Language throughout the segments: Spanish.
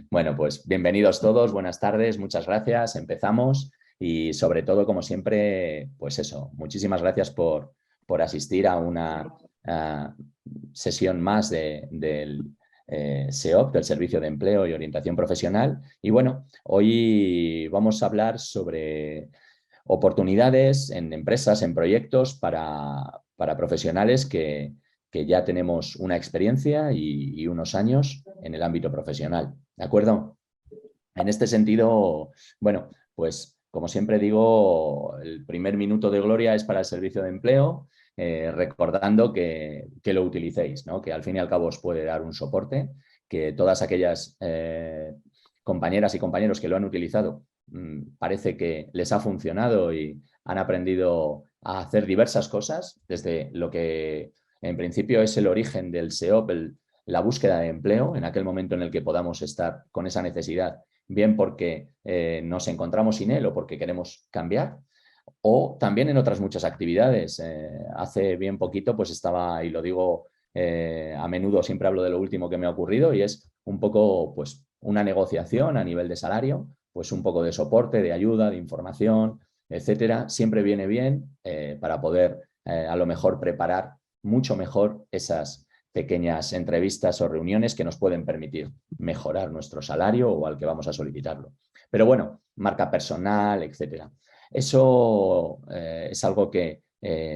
Bueno, pues bienvenidos todos, buenas tardes, muchas gracias, empezamos y sobre todo, como siempre, pues eso, muchísimas gracias por asistir a una sesión más del SEOP, del Servicio de Empleo y Orientación Profesional. Y bueno, hoy vamos a hablar sobre oportunidades en empresas, en proyectos para profesionales que ya tenemos una experiencia y unos años en el ámbito profesional. ¿De acuerdo? En este sentido, bueno, pues como siempre digo, el primer minuto de gloria es para el servicio de empleo, recordando que lo utilicéis, ¿no? Que al fin y al cabo os puede dar un soporte, que todas aquellas compañeras y compañeros que lo han utilizado parece que les ha funcionado y han aprendido a hacer diversas cosas, desde lo que en principio es el origen del SEOP, la búsqueda de empleo, en aquel momento en el que podamos estar con esa necesidad, bien porque nos encontramos sin él o porque queremos cambiar, o también en otras muchas actividades. Hace bien poquito pues estaba, y lo digo a menudo, siempre hablo de lo último que me ha ocurrido, y es un poco pues una negociación a nivel de salario, pues un poco de soporte, de ayuda, de información, etcétera. Siempre viene bien para poder a lo mejor preparar mucho mejor esas pequeñas entrevistas o reuniones que nos pueden permitir mejorar nuestro salario o al que vamos a solicitarlo. Pero bueno, marca personal, etcétera. Eso es algo que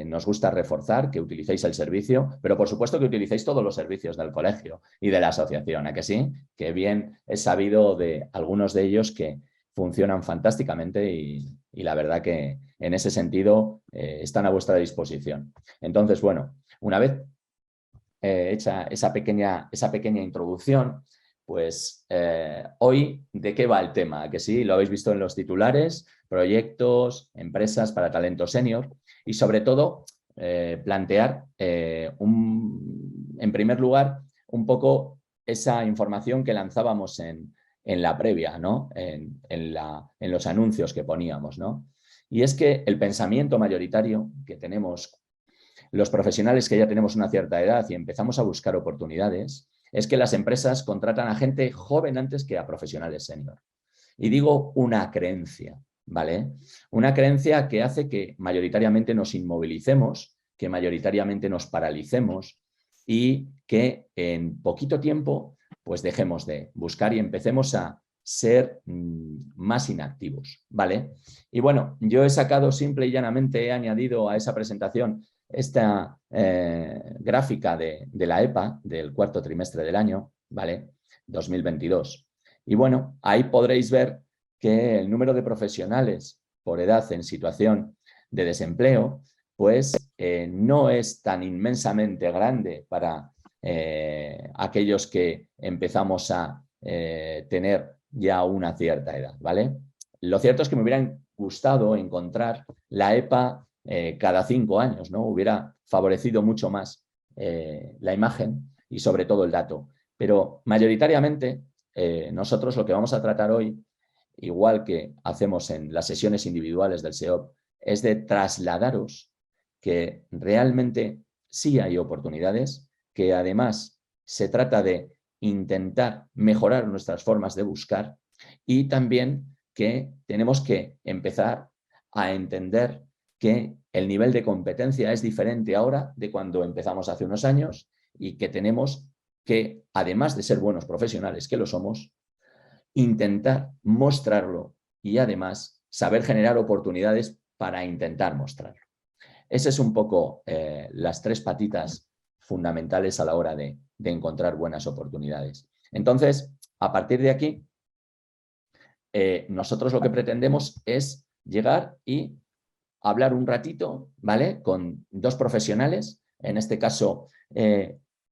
nos gusta reforzar, que utilicéis el servicio, pero por supuesto que utilicéis todos los servicios del colegio y de la asociación, ¿a que sí? Que bien es sabido de algunos de ellos que funcionan fantásticamente y la verdad que en ese sentido están a vuestra disposición. Entonces, bueno, una vez hecha esa pequeña introducción, pues hoy, ¿de qué va el tema? Que sí, lo habéis visto en los titulares, proyectos, empresas para talento senior y sobre todo plantear, en primer lugar, un poco esa información que lanzábamos en la previa, ¿no? En los anuncios que poníamos, ¿no? Y es que el pensamiento mayoritario que tenemos los profesionales que ya tenemos una cierta edad y empezamos a buscar oportunidades, es que las empresas contratan a gente joven antes que a profesionales senior. Y digo una creencia, ¿vale? Una creencia que hace que mayoritariamente nos inmovilicemos, que mayoritariamente nos paralicemos y que en poquito tiempo pues dejemos de buscar y empecemos a ser más inactivos, ¿vale? Y bueno, yo he sacado simple y llanamente, he añadido a esa presentación esta gráfica de la EPA del cuarto trimestre del año, ¿vale? 2022. Y bueno, ahí podréis ver que el número de profesionales por edad en situación de desempleo, pues no es tan inmensamente grande para aquellos que empezamos a tener ya una cierta edad, ¿vale? Lo cierto es que me hubiera gustado encontrar la EPA cada 5 años, ¿no? Hubiera favorecido mucho más la imagen y sobre todo el dato. Pero mayoritariamente nosotros lo que vamos a tratar hoy, igual que hacemos en las sesiones individuales del SEOP, es de trasladaros que realmente sí hay oportunidades, que además se trata de intentar mejorar nuestras formas de buscar y también que tenemos que empezar a entender que el nivel de competencia es diferente ahora de cuando empezamos hace unos años y que tenemos que, además de ser buenos profesionales, que lo somos, intentar mostrarlo y además saber generar oportunidades para intentar mostrarlo. Ese es un poco las 3 patitas fundamentales a la hora de encontrar buenas oportunidades. Entonces, a partir de aquí, nosotros lo que pretendemos es llegar y hablar un ratito, ¿vale? Con 2 profesionales, en este caso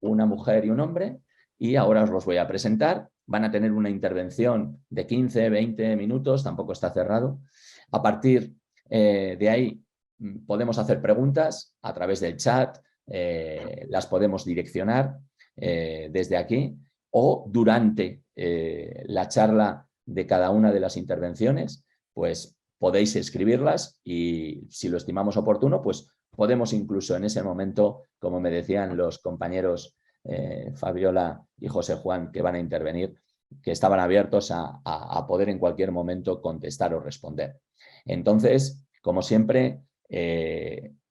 una mujer y un hombre, y ahora os los voy a presentar. Van a tener una intervención de 15, 20 minutos, tampoco está cerrado. A partir de ahí podemos hacer preguntas a través del chat, las podemos direccionar desde aquí o durante la charla de cada una de las intervenciones, pues podéis escribirlas y si lo estimamos oportuno, pues podemos incluso en ese momento, como me decían los compañeros Fabiola y José Juan que van a intervenir, que estaban abiertos a poder en cualquier momento contestar o responder. Entonces, como siempre,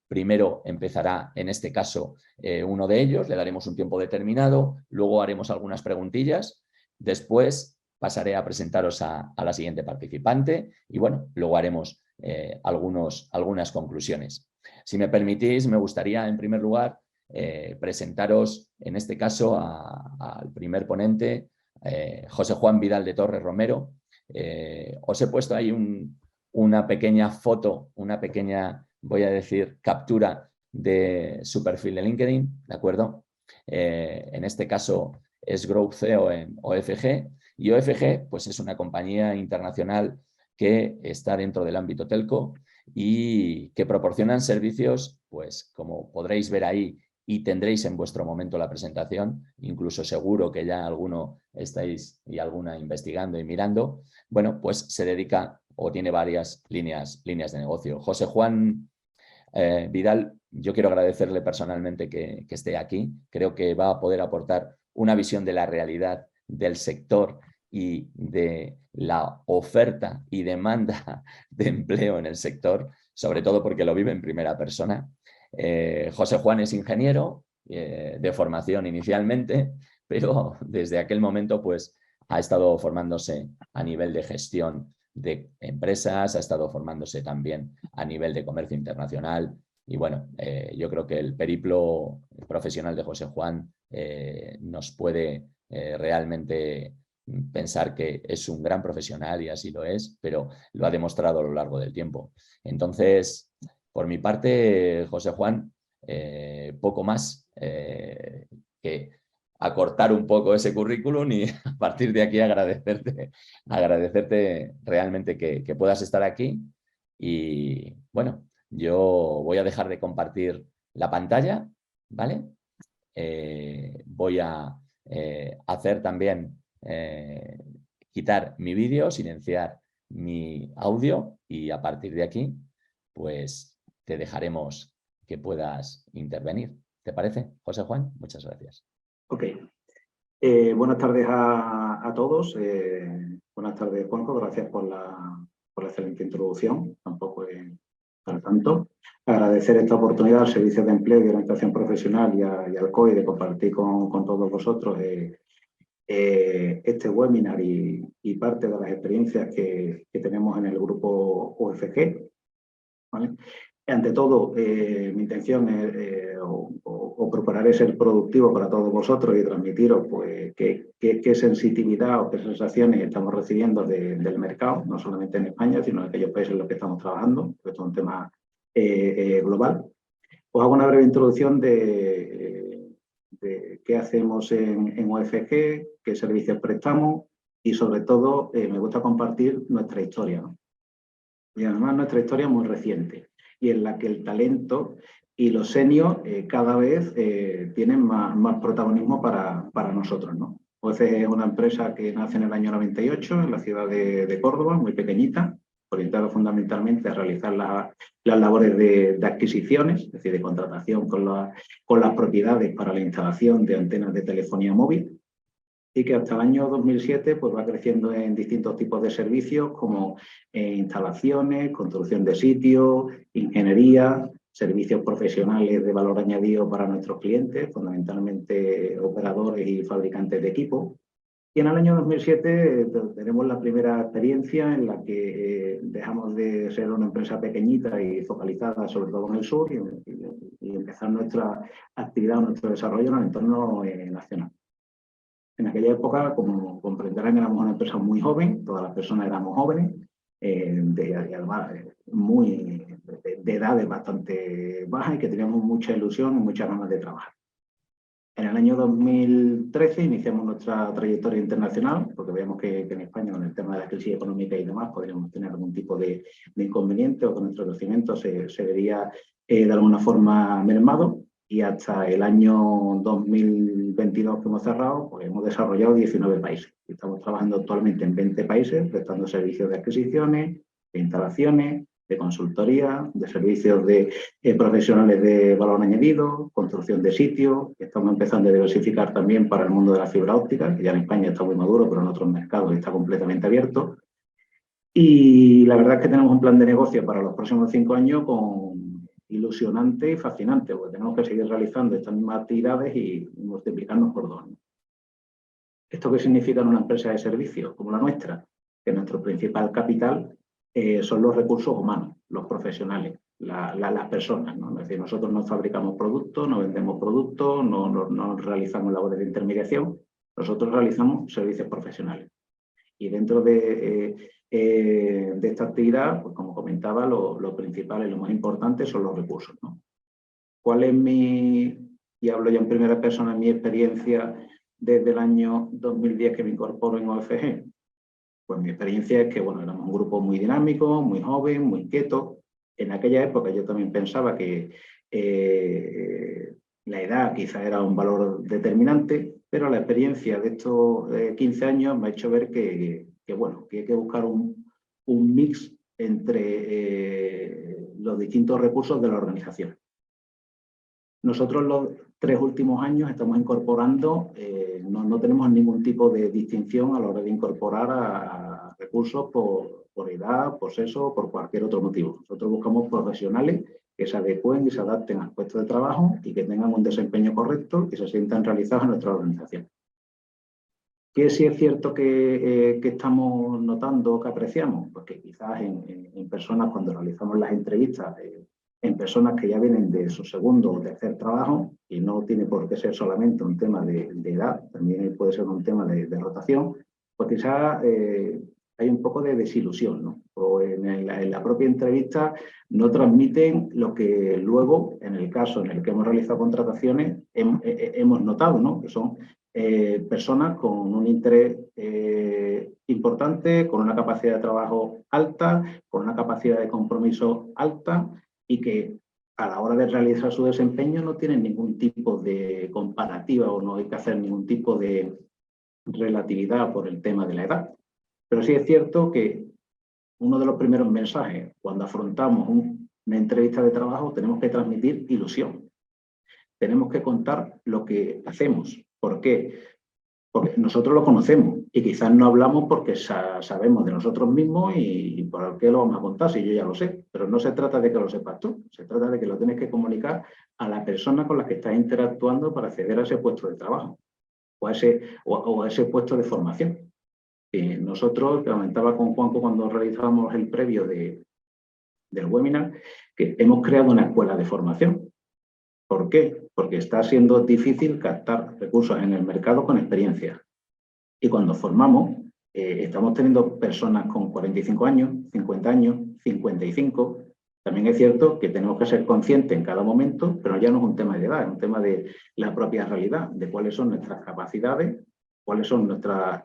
primero empezará, en este caso, uno de ellos, le daremos un tiempo determinado, luego haremos algunas preguntillas, después pasaré a presentaros a la siguiente participante y, bueno, luego haremos algunas conclusiones. Si me permitís, me gustaría, en primer lugar, presentaros, en este caso, al primer ponente, José Juan Vidal de Torres Romero. Os he puesto ahí una pequeña foto, una pequeña, voy a decir, captura de su perfil de LinkedIn, ¿de acuerdo? En este caso es Growth CEO en OFG, y OFG pues, es una compañía internacional que está dentro del ámbito telco y que proporcionan servicios, pues como podréis ver ahí y tendréis en vuestro momento la presentación, incluso seguro que ya alguno estáis y alguna investigando y mirando, bueno, pues se dedica o tiene varias líneas de negocio. José Juan Vidal, yo quiero agradecerle personalmente que esté aquí. Creo que va a poder aportar una visión de la realidad del sector y de la oferta y demanda de empleo en el sector, sobre todo porque lo vive en primera persona. José Juan es ingeniero de formación inicialmente, pero desde aquel momento pues, ha estado formándose a nivel de gestión de empresas, ha estado formándose también a nivel de comercio internacional y bueno, yo creo que el periplo profesional de José Juan nos puede realmente pensar que es un gran profesional y así lo es, pero lo ha demostrado a lo largo del tiempo. Entonces, por mi parte, José Juan, poco más que acortar un poco ese currículum y a partir de aquí agradecerte realmente que puedas estar aquí. Y bueno, yo voy a dejar de compartir la pantalla, ¿vale? Voy a hacer también, quitar mi vídeo, silenciar mi audio y a partir de aquí, pues te dejaremos que puedas intervenir. ¿Te parece, José Juan? Muchas gracias. Ok. Buenas tardes a todos. Buenas tardes, Juanjo. Gracias por la excelente introducción. Tampoco es para tanto. Agradecer esta oportunidad al Servicio de Empleo y Orientación Profesional y al COI de compartir con todos vosotros este webinar y parte de las experiencias que tenemos en el grupo OFG. ¿Vale? Ante todo, mi intención es procuraré ser productivo para todos vosotros y transmitiros pues, qué sensitividad o qué sensaciones estamos recibiendo del mercado, no solamente en España, sino en aquellos países en los que estamos trabajando, porque esto es un tema global. Os hago una breve introducción de qué hacemos en OFG, qué servicios prestamos y, sobre todo, me gusta compartir nuestra historia, ¿no? Y además nuestra historia es muy reciente y en la que el talento y los seniors cada vez tienen más protagonismo para nosotros, ¿no? OFG es una empresa que nace en el año 98 en la ciudad de Córdoba, muy pequeñita, orientada fundamentalmente a realizar las labores de adquisiciones, es decir, de contratación con las propiedades para la instalación de antenas de telefonía móvil, y que hasta el año 2007 pues, va creciendo en distintos tipos de servicios como instalaciones, construcción de sitios, ingeniería, servicios profesionales de valor añadido para nuestros clientes, fundamentalmente operadores y fabricantes de equipo. Y en el año 2007 tenemos la primera experiencia en la que dejamos de ser una empresa pequeñita y focalizada sobre todo en el sur y empezar nuestra actividad, nuestro desarrollo en el entorno nacional. En aquella época, como comprenderán, éramos una empresa muy joven, todas las personas éramos jóvenes, además de edades bastante bajas y que teníamos mucha ilusión y muchas ganas de trabajar. En el año 2013 iniciamos nuestra trayectoria internacional, porque veíamos que en España, con el tema de la crisis económica y demás, podríamos tener algún tipo de inconveniente o que nuestro crecimiento se vería de alguna forma mermado. Y hasta el año 2022 que hemos cerrado, pues hemos desarrollado 19 países. Estamos trabajando actualmente en 20 países, prestando servicios de adquisiciones, de instalaciones, de consultoría, de servicios de profesionales de valor añadido, construcción de sitios. Estamos empezando a diversificar también para el mundo de la fibra óptica, que ya en España está muy maduro, pero en otros mercados está completamente abierto. Y la verdad es que tenemos un plan de negocio para los próximos 5 años ilusionante y fascinante, porque tenemos que seguir realizando estas mismas actividades y multiplicarnos por 2. ¿Esto qué significa en una empresa de servicios como la nuestra? Que nuestro principal capital son los recursos humanos, los profesionales, las personas, ¿no? Es decir, nosotros no fabricamos productos, no vendemos productos, no realizamos labores de intermediación, nosotros realizamos servicios profesionales. Y dentro de esta actividad, pues como comentaba, lo principal y lo más importante son los recursos, ¿no? ¿Cuál es y hablo ya en primera persona, mi experiencia desde el año 2010 que me incorporo en OFG? Pues mi experiencia es que, bueno, éramos un grupo muy dinámico, muy joven, muy inquieto. En aquella época yo también pensaba que la edad quizá era un valor determinante, pero la experiencia de estos 15 años me ha hecho ver que hay que buscar un mix entre los distintos recursos de la organización. Nosotros los 3 últimos años estamos incorporando, no tenemos ningún tipo de distinción a la hora de incorporar a recursos por edad, por sexo o por cualquier otro motivo. Nosotros buscamos profesionales que se adecúen y se adapten al puesto de trabajo y que tengan un desempeño correcto y se sientan realizados en nuestra organización. ¿Qué sí es cierto que estamos notando, que apreciamos? Pues que quizás en personas, cuando realizamos las entrevistas, en personas que ya vienen de su segundo o tercer trabajo, y no tiene por qué ser solamente un tema de edad, también puede ser un tema de rotación, pues quizás hay un poco de desilusión, ¿no? O en la propia entrevista no transmiten lo que luego, en el caso en el que hemos realizado contrataciones, hemos notado, ¿no? Que son personas con un interés importante, con una capacidad de trabajo alta, con una capacidad de compromiso alta y que a la hora de realizar su desempeño no tienen ningún tipo de comparativa o no hay que hacer ningún tipo de relatividad por el tema de la edad. Pero sí es cierto que uno de los primeros mensajes cuando afrontamos una entrevista de trabajo tenemos que transmitir ilusión. Tenemos que contar lo que hacemos. ¿Por qué? Porque nosotros lo conocemos y quizás no hablamos porque sabemos de nosotros mismos y por qué lo vamos a contar si yo ya lo sé. Pero no se trata de que lo sepas tú, se trata de que lo tienes que comunicar a la persona con la que estás interactuando para acceder a ese puesto de trabajo o a ese puesto de formación. Nosotros, que comentaba con Juanjo cuando realizábamos el previo del webinar, que hemos creado una escuela de formación. ¿Por qué? Porque está siendo difícil captar recursos en el mercado con experiencia. Y cuando formamos, estamos teniendo personas con 45 años, 50 años, 55. También es cierto que tenemos que ser conscientes en cada momento, pero ya no es un tema de edad, es un tema de la propia realidad, de cuáles son nuestras capacidades, cuáles son nuestras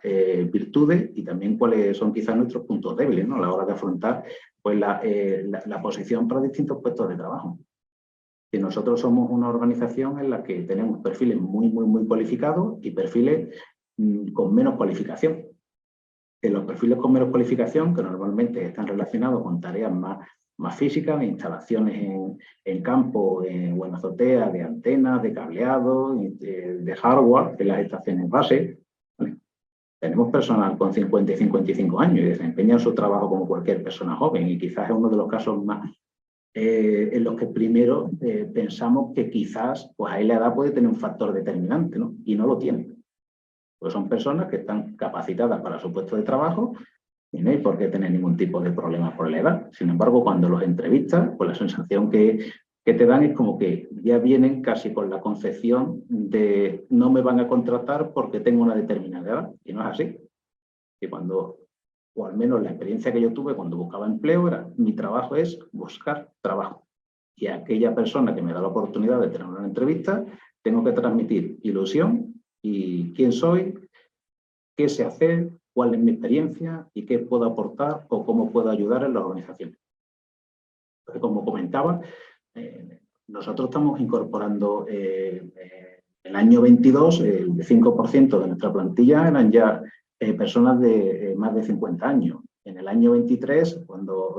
virtudes y también cuáles son quizás nuestros puntos débiles, ¿no? A la hora de afrontar pues, la posición para distintos puestos de trabajo. Y nosotros somos una organización en la que tenemos perfiles muy cualificados y perfiles con menos cualificación. En los perfiles con menos cualificación, que normalmente están relacionados con tareas más físicas, de instalaciones en campo o en azotea, de antenas, de cableado, de hardware, en las estaciones base. ¿Vale? Tenemos personal con 50 y 55 años y desempeñan su trabajo como cualquier persona joven y quizás es uno de los casos más en los que primero pensamos que quizás pues ahí la edad puede tener un factor determinante, ¿no? Y no lo tiene. Pues son personas que están capacitadas para su puesto de trabajo y no hay por qué tener ningún tipo de problema por la edad. Sin embargo, cuando los entrevistas, pues la sensación que te dan es como que ya vienen casi con la concepción de no me van a contratar porque tengo una determinada edad. Y no es así. Y o al menos la experiencia que yo tuve cuando buscaba empleo era, mi trabajo es buscar trabajo. Y a aquella persona que me da la oportunidad de tener una entrevista, tengo que transmitir ilusión y quién soy, qué sé hacer, cuál es mi experiencia y qué puedo aportar o cómo puedo ayudar en la organización. Entonces, como comentaba, nosotros estamos incorporando el año 22, el 5% de nuestra plantilla eran ya personas de más de 50 años. En en el año 23,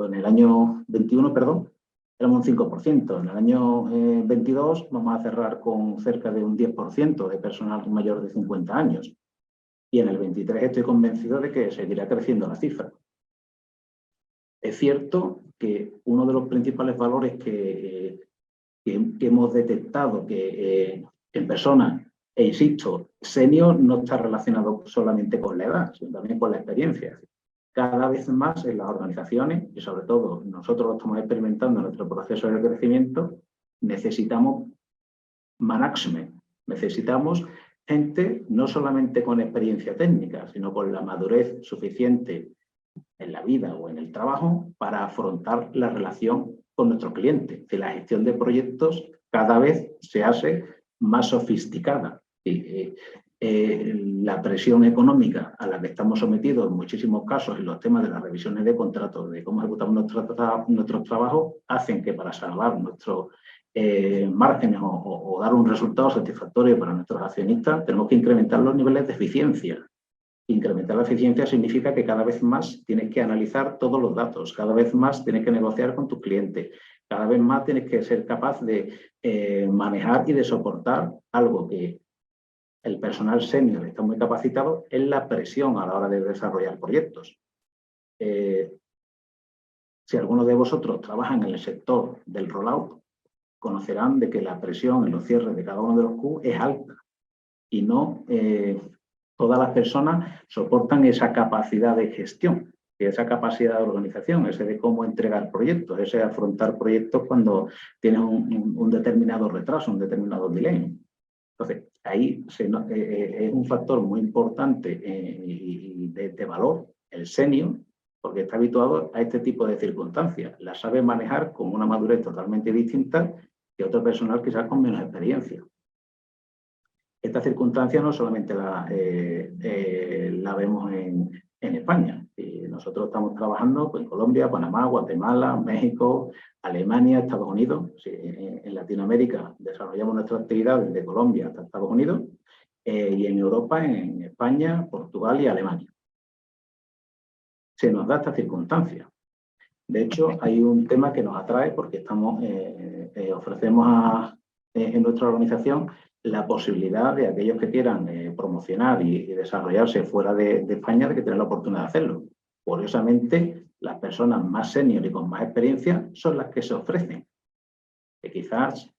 en el año 21, perdón, éramos un 5%. En el año 22 vamos a cerrar con cerca de un 10% de personal mayor de 50 años. Y en el 23 estoy convencido de que seguirá creciendo la cifra. Es cierto que uno de los principales valores que hemos detectado que en personas, e insisto, senior no está relacionado solamente con la edad, sino también con la experiencia. Cada vez más en las organizaciones, y sobre todo nosotros lo estamos experimentando en nuestro proceso de crecimiento, necesitamos management, necesitamos gente no solamente con experiencia técnica, sino con la madurez suficiente en la vida o en el trabajo para afrontar la relación con nuestro cliente. Que la gestión de proyectos cada vez se hace más sofisticada. La presión económica a la que estamos sometidos en muchísimos casos en los temas de las revisiones de contratos, de cómo ejecutamos nuestros trabajos, hacen que para salvar nuestros márgenes o dar un resultado satisfactorio para nuestros accionistas, tenemos que incrementar los niveles de eficiencia. Incrementar la eficiencia significa que cada vez más tienes que analizar todos los datos, cada vez más tienes que negociar con tus clientes, cada vez más tienes que ser capaz de manejar y de soportar algo que el personal senior está muy capacitado, es la presión a la hora de desarrollar proyectos. Si algunos de vosotros trabajan en el sector del rollout, conocerán de que la presión en los cierres de cada uno de los Q es alta y no todas las personas soportan esa capacidad de gestión, esa capacidad de organización, ese de cómo entregar proyectos, ese de afrontar proyectos cuando tienes un determinado retraso, un determinado delay. Entonces, ahí es un factor muy importante y de valor, el senior, porque está habituado a este tipo de circunstancias. La sabe manejar con una madurez totalmente distinta que otro personal quizás con menos experiencia. Esta circunstancia no solamente la vemos en España. Nosotros estamos trabajando en Colombia, Panamá, Guatemala, México, Alemania, Estados Unidos. En Latinoamérica desarrollamos nuestra actividad desde Colombia hasta Estados Unidos y en Europa, en España, Portugal y Alemania. Se nos da esta circunstancia. De hecho, hay un tema que nos atrae porque ofrecemos en nuestra organización la posibilidad de aquellos que quieran promocionar y desarrollarse fuera de España, de que tengan la oportunidad de hacerlo. Curiosamente, las personas más senior y con más experiencia son las que se ofrecen. Que quizás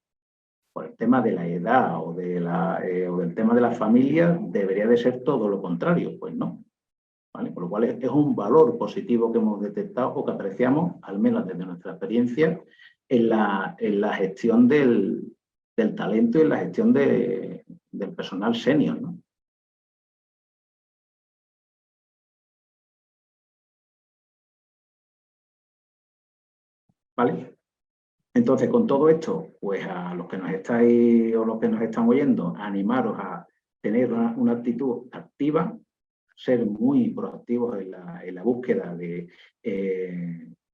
por el tema de la edad o del tema de la familia debería de ser todo lo contrario. Pues no. ¿Vale? Por lo cual es un valor positivo que hemos detectado o que apreciamos, al menos desde nuestra experiencia, en la gestión del talento y en la gestión del personal senior, ¿no? ¿Vale? Entonces, con todo esto, pues a los que nos estáis o los que nos están oyendo, animaros a tener una actitud activa, ser muy proactivos en la búsqueda de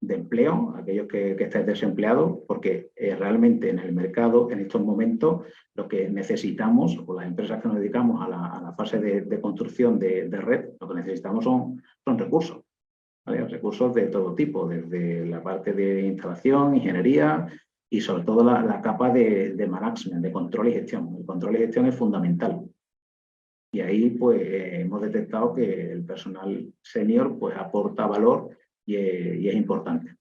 empleo, aquellos que estáis desempleados, porque realmente en el mercado, en estos momentos, lo que necesitamos, o las empresas que nos dedicamos a la fase de construcción de red, lo que necesitamos son recursos. ¿Vale? Recursos de todo tipo, desde la parte de instalación, ingeniería y sobre todo la capa de management, de control y gestión. El control y gestión es fundamental. Y ahí pues hemos detectado que el personal senior pues aporta valor y es importante.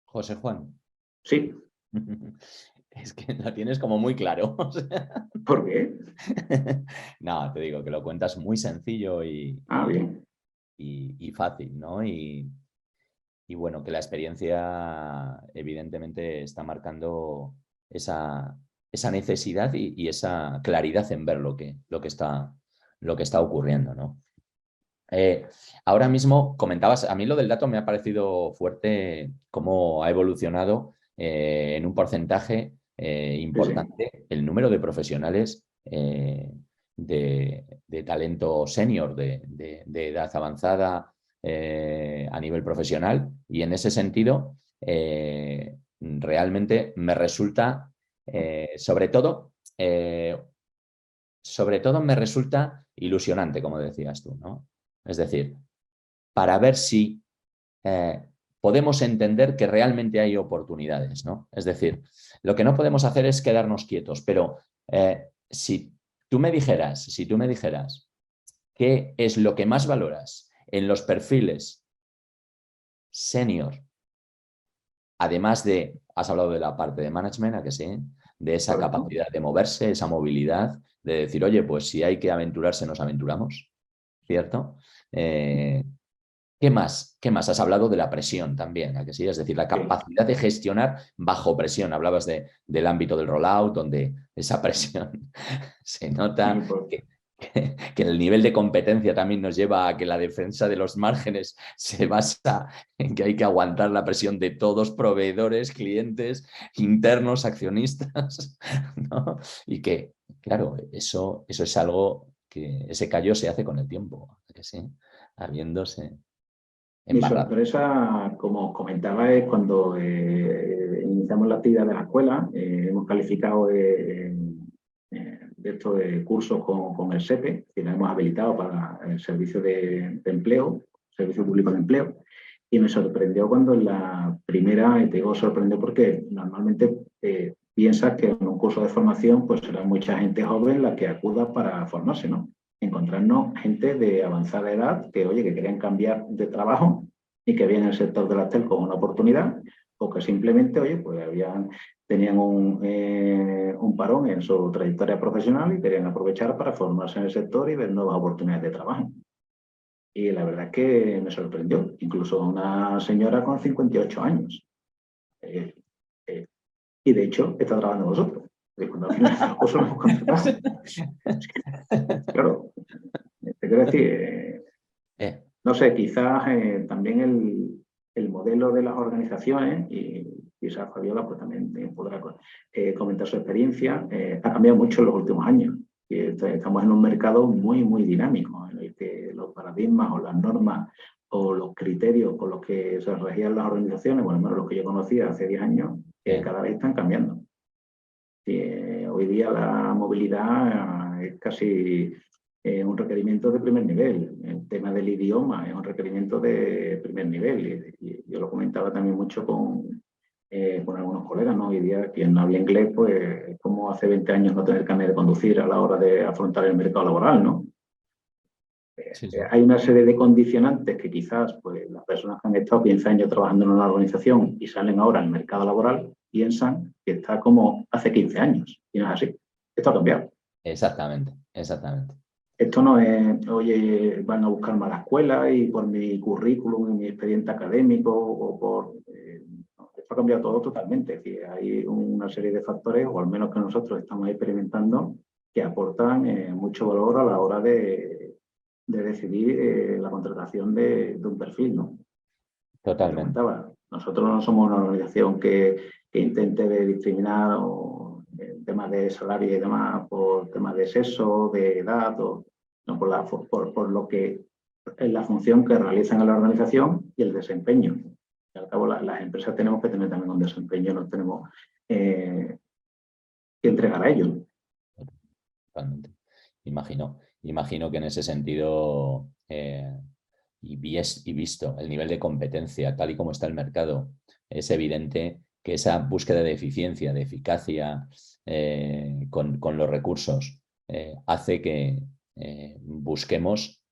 José Juan. Sí. Es que lo tienes como muy claro. O sea... ¿Por qué? No, te digo que lo cuentas muy sencillo Bien. y fácil, ¿no? Y bueno, que la experiencia evidentemente está marcando esa necesidad y esa claridad en ver lo que está ocurriendo, ¿no? Ahora mismo comentabas, a mí lo del dato me ha parecido fuerte cómo ha evolucionado en un porcentaje importante Sí. el número de profesionales de talento senior, de edad avanzada a nivel profesional, y en ese sentido realmente me resulta Sobre todo me resulta ilusionante, como decías tú, ¿no? Es decir, para ver si podemos entender que realmente hay oportunidades, ¿no? Es decir, lo que no podemos hacer es quedarnos quietos, pero si tú me dijeras qué es lo que más valoras en los perfiles senior, además de, has hablado de la parte de management, ¿a que sí? De esa capacidad de moverse, esa movilidad, de decir, oye, pues si hay que aventurarse, nos aventuramos, ¿cierto? ¿Qué más? ¿Qué más? Has hablado de la presión también, ¿a que sí? Es decir, la capacidad de gestionar bajo presión. Hablabas del ámbito del rollout, donde esa presión se nota, que el nivel de competencia también nos lleva a que la defensa de los márgenes se basa en que hay que aguantar la presión de todos, proveedores, clientes, internos, accionistas, ¿no? Y que, claro, eso es algo que ese callo se hace con el tiempo, ¿a que sí? Habiéndose Mi embarrado. sorpresa, como comentaba, es cuando iniciamos la actividad de la escuela, hemos calificado de estos cursos con el SEPE, que nos hemos habilitado para el servicio de empleo, servicio público de empleo, y me sorprendió cuando en la primera, y te digo sorprendió porque normalmente piensas que en un curso de formación pues será mucha gente joven la que acuda para formarse, ¿no? Encontrarnos gente de avanzada edad que, oye, que querían cambiar de trabajo y que veían el sector de la TEL como una oportunidad, o que simplemente, oye, pues tenían un parón en su trayectoria profesional y querían aprovechar para formarse en el sector y ver nuevas oportunidades de trabajo. Y la verdad es que me sorprendió, incluso una señora con 58 años. Y de hecho, está trabajando con nosotros. Cuando al final los cursos lo hemos contratado. Claro, te quiero decir, no sé, quizás también el modelo de las organizaciones, y quizás Fabiola pues, también podrá comentar su experiencia, ha cambiado mucho en los últimos años. Y estamos en un mercado muy, muy dinámico, en el que los paradigmas o las normas o los criterios con los que se regían las organizaciones, bueno, al menos los que yo conocía hace 10 años, cada vez están cambiando. Hoy día la movilidad es casi un requerimiento de primer nivel. El tema del idioma es un requerimiento de primer nivel. Y yo lo comentaba también mucho con algunos colegas, ¿no? Hoy día quien no habla inglés, pues es como hace 20 años no tener carnet de conducir a la hora de afrontar el mercado laboral, ¿no? Sí. Hay una serie de condicionantes que quizás pues, las personas que han estado 15 años trabajando en una organización y salen ahora al mercado laboral piensan que está como hace 15 años. Y no es así. Esto ha cambiado. Exactamente, exactamente. Esto no es, oye, van a buscarme a la escuela y por mi currículum y mi expediente académico o por... esto ha cambiado todo totalmente. Es decir, hay una serie de factores, o al menos que nosotros estamos experimentando, que aportan mucho valor a la hora de decidir la contratación de un perfil, ¿no? Totalmente. Nosotros no somos una organización que intente discriminar en temas de salario y demás por temas de sexo, de edad, no, por lo que es la función que realizan en la organización y el desempeño. Al cabo, las empresas tenemos que tener también un desempeño, nos tenemos que entregar a ellos. Totalmente. Imagino que en ese sentido y visto el nivel de competencia, tal y como está el mercado, es evidente que esa búsqueda de eficiencia, de eficacia con los recursos hace que busquemos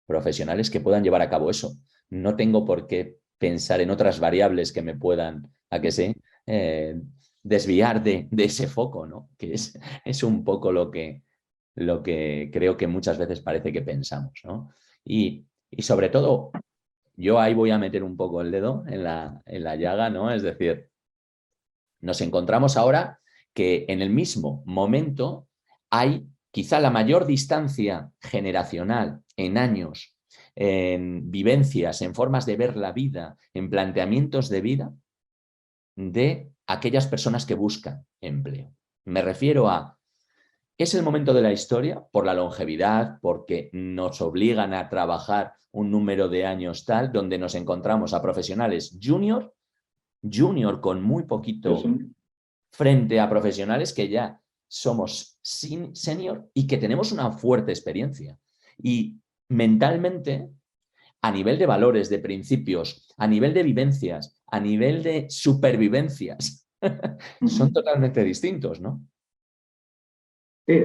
profesionales que puedan llevar a cabo eso. No tengo por qué pensar en otras variables que me puedan, ¿a que sí? Desviar de ese foco, ¿no? Que es un poco lo que creo que muchas veces parece que pensamos, ¿no? Y sobre todo, yo ahí voy a meter un poco el dedo en la llaga, ¿no? Es decir, nos encontramos ahora que en el mismo momento hay quizá la mayor distancia generacional en años, en vivencias, en formas de ver la vida, en planteamientos de vida de aquellas personas que buscan empleo. Me refiero a, es el momento de la historia por la longevidad, porque nos obligan a trabajar un número de años tal, donde nos encontramos a profesionales junior con muy poquito frente a profesionales que ya somos senior y que tenemos una fuerte experiencia. Y mentalmente, a nivel de valores, de principios, a nivel de vivencias, a nivel de supervivencias, son totalmente distintos, ¿no? Sí,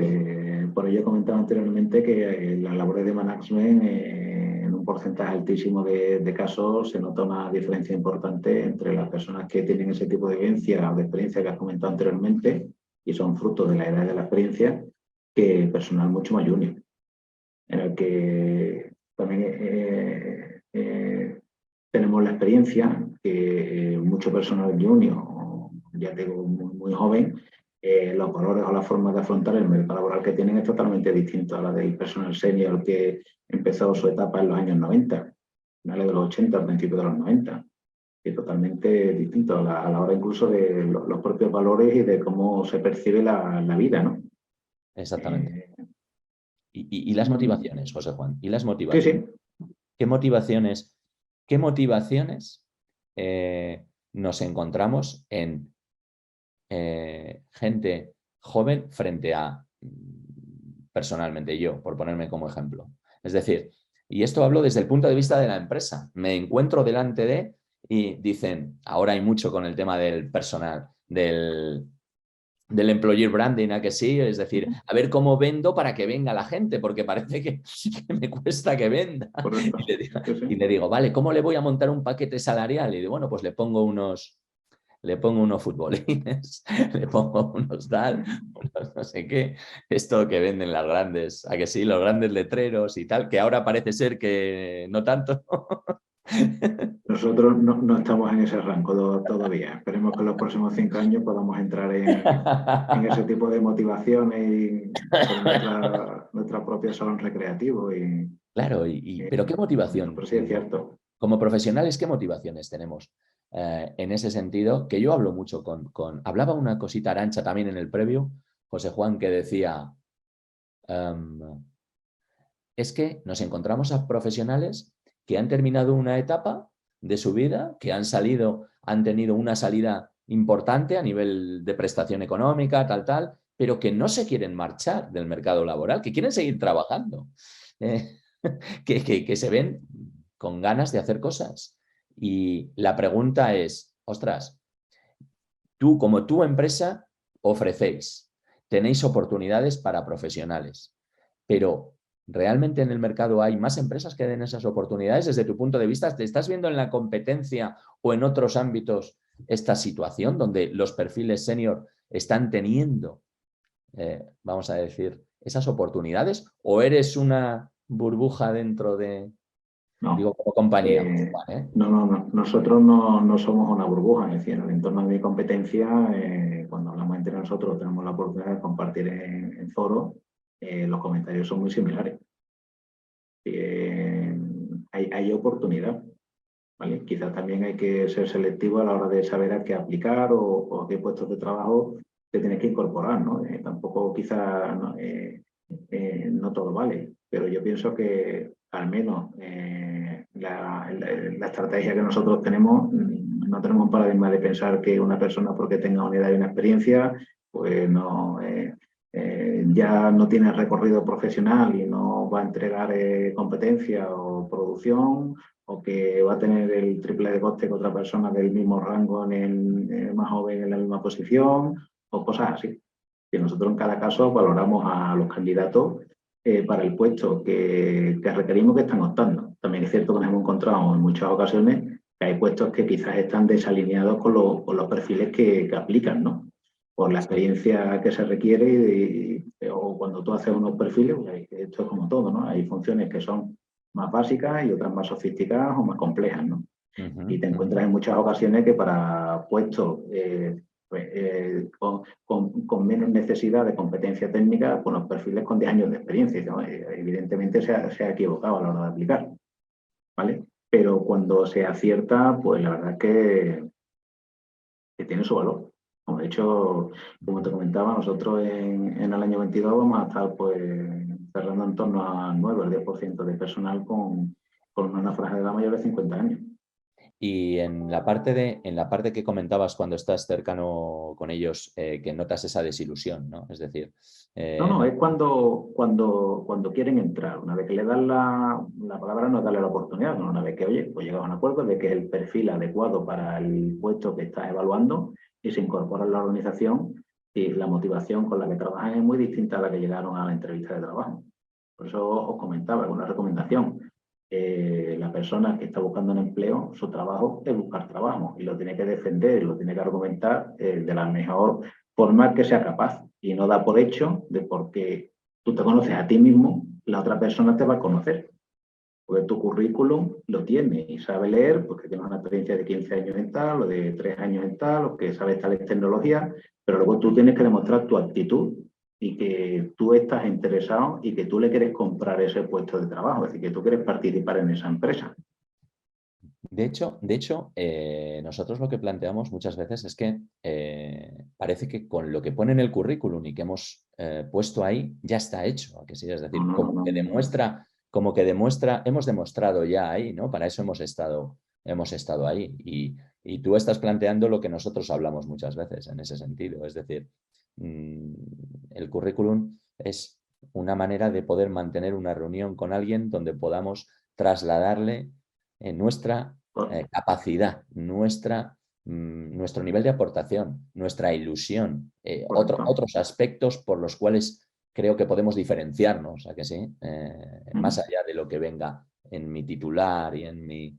por ello he comentado anteriormente que las labores de management, en un porcentaje altísimo de casos, se nota una diferencia importante entre las personas que tienen ese tipo de vivencia o de experiencia que has comentado anteriormente y son fruto de la edad y de la experiencia, que personal mucho más junior, en el que también tenemos la experiencia que mucho personal junior, ya digo, muy joven, los valores o las formas de afrontar el mercado laboral que tienen es totalmente distinto a la del personal senior que empezó su etapa en los años 90, finales de los 80, al principio de los 90. Y totalmente distinto a la hora incluso de los propios valores y de cómo se percibe la vida, ¿no? Exactamente. Y las motivaciones, José Juan, y las Sí, motivaciones. sí. ¿Qué motivaciones nos encontramos en gente joven frente a, personalmente yo, por ponerme como ejemplo? Es decir, y esto hablo desde el punto de vista de la empresa. Me encuentro delante de y dicen, ahora hay mucho con el tema del personal, del employer branding, ¿a que sí? Es decir, a ver cómo vendo para que venga la gente, porque parece que me cuesta que venda. Correcto. Y le digo, vale, ¿cómo le voy a montar un paquete salarial? Y digo, bueno, pues le pongo unos futbolines, le pongo unos tal, unos no sé qué, esto que venden las grandes, ¿a que sí? Los grandes letreros y tal, que ahora parece ser que no tanto. Nosotros no estamos en ese rango todavía. Esperemos que en los próximos 5 años podamos entrar en ese tipo de motivaciones y hacer nuestra propia salón recreativo. Claro, pero ¿qué motivación? Pero sí es cierto. Como profesionales, ¿qué motivaciones tenemos en ese sentido? Que yo hablo mucho hablaba una cosita Arancha también en el previo, José Juan, que decía, es que nos encontramos a profesionales que han terminado una etapa de su vida, que han tenido una salida importante a nivel de prestación económica, tal, pero que no se quieren marchar del mercado laboral, que quieren seguir trabajando, que se ven con ganas de hacer cosas. Y la pregunta es, ostras, tú como tu empresa ofrecéis, tenéis oportunidades para profesionales, pero ¿realmente en el mercado hay más empresas que den esas oportunidades? Desde tu punto de vista, ¿te estás viendo en la competencia o en otros ámbitos esta situación donde los perfiles senior están teniendo, vamos a decir, esas oportunidades? ¿O eres una burbuja dentro de, No. digo, como compañía? ¿Eh? No. Nosotros no somos una burbuja. Es decir, en el entorno de mi competencia, cuando hablamos entre nosotros, tenemos la oportunidad de compartir en foros, los comentarios son muy similares. Hay oportunidad. ¿Vale? Quizás también hay que ser selectivo a la hora de saber a qué aplicar o a qué puestos de trabajo te tienes que incorporar, ¿no? Tampoco quizás no todo vale, pero yo pienso que al menos la estrategia que nosotros tenemos, no tenemos un paradigma de pensar que una persona porque tenga una edad y una experiencia, pues no, ya no tiene recorrido profesional y no va a entregar competencia o producción, o que va a tener el triple de coste que otra persona del mismo rango más joven en la misma posición, o cosas así. Que nosotros en cada caso valoramos a los candidatos para el puesto que requerimos, que están optando. También es cierto que nos hemos encontrado en muchas ocasiones que hay puestos que quizás están desalineados con los perfiles que aplican, ¿no? Por la experiencia que se requiere o cuando tú haces unos perfiles, pues, esto es como todo, ¿no? Hay funciones que son más básicas y otras más sofisticadas o más complejas, ¿no? Y te encuentras en muchas ocasiones que para puestos con menos necesidad de competencia técnica, con los perfiles con 10 años de experiencia, ¿no? Evidentemente se ha equivocado a la hora de aplicar, ¿vale? Pero cuando se acierta, pues la verdad es que tiene su valor. Como he dicho, como te comentaba, nosotros en el año 22 vamos a estar pues cerrando en torno al 9 o el 10% de personal con una franja de edad mayor de 50 años. Y en la parte que comentabas cuando estás cercano con ellos, que notas esa desilusión, ¿no? Es decir, No, no. es cuando quieren entrar. Una vez que le dan la palabra, no es darle la oportunidad, no, una vez que, oye, pues llegas a un acuerdo de que es el perfil adecuado para el puesto que estás evaluando y se incorpora en la organización y la motivación con la que trabajan es muy distinta a la que llegaron a la entrevista de trabajo. Por eso os comentaba, una recomendación. La persona que está buscando un empleo, su trabajo es buscar trabajo y lo tiene que defender, lo tiene que argumentar de la mejor forma que sea capaz y no da por hecho de porque tú te conoces a ti mismo, la otra persona te va a conocer. Porque tu currículum lo tiene y sabe leer, porque tienes una experiencia de 15 años en tal, o de 3 años en tal, o que sabes tales tecnologías, pero luego tú tienes que demostrar tu actitud y que tú estás interesado y que tú le quieres comprar ese puesto de trabajo, es decir, que tú quieres participar en esa empresa. Nosotros lo que planteamos muchas veces es que parece que con lo que pone en el currículum y que hemos puesto ahí, ya está hecho. ¿A que sí? Es No, decir, no, no, no. como que demuestra, hemos demostrado ya ahí, ¿no? Para eso hemos estado ahí. Y tú estás planteando lo que nosotros hablamos muchas veces en ese sentido. Es decir, mm, el currículum es una manera de poder mantener una reunión con alguien donde podamos trasladarle nuestra capacidad, nuestro nivel de aportación, nuestra ilusión, Correcto. otros aspectos por los cuales creo que podemos diferenciarnos, ¿a que sí? Más allá de lo que venga en mi titular y en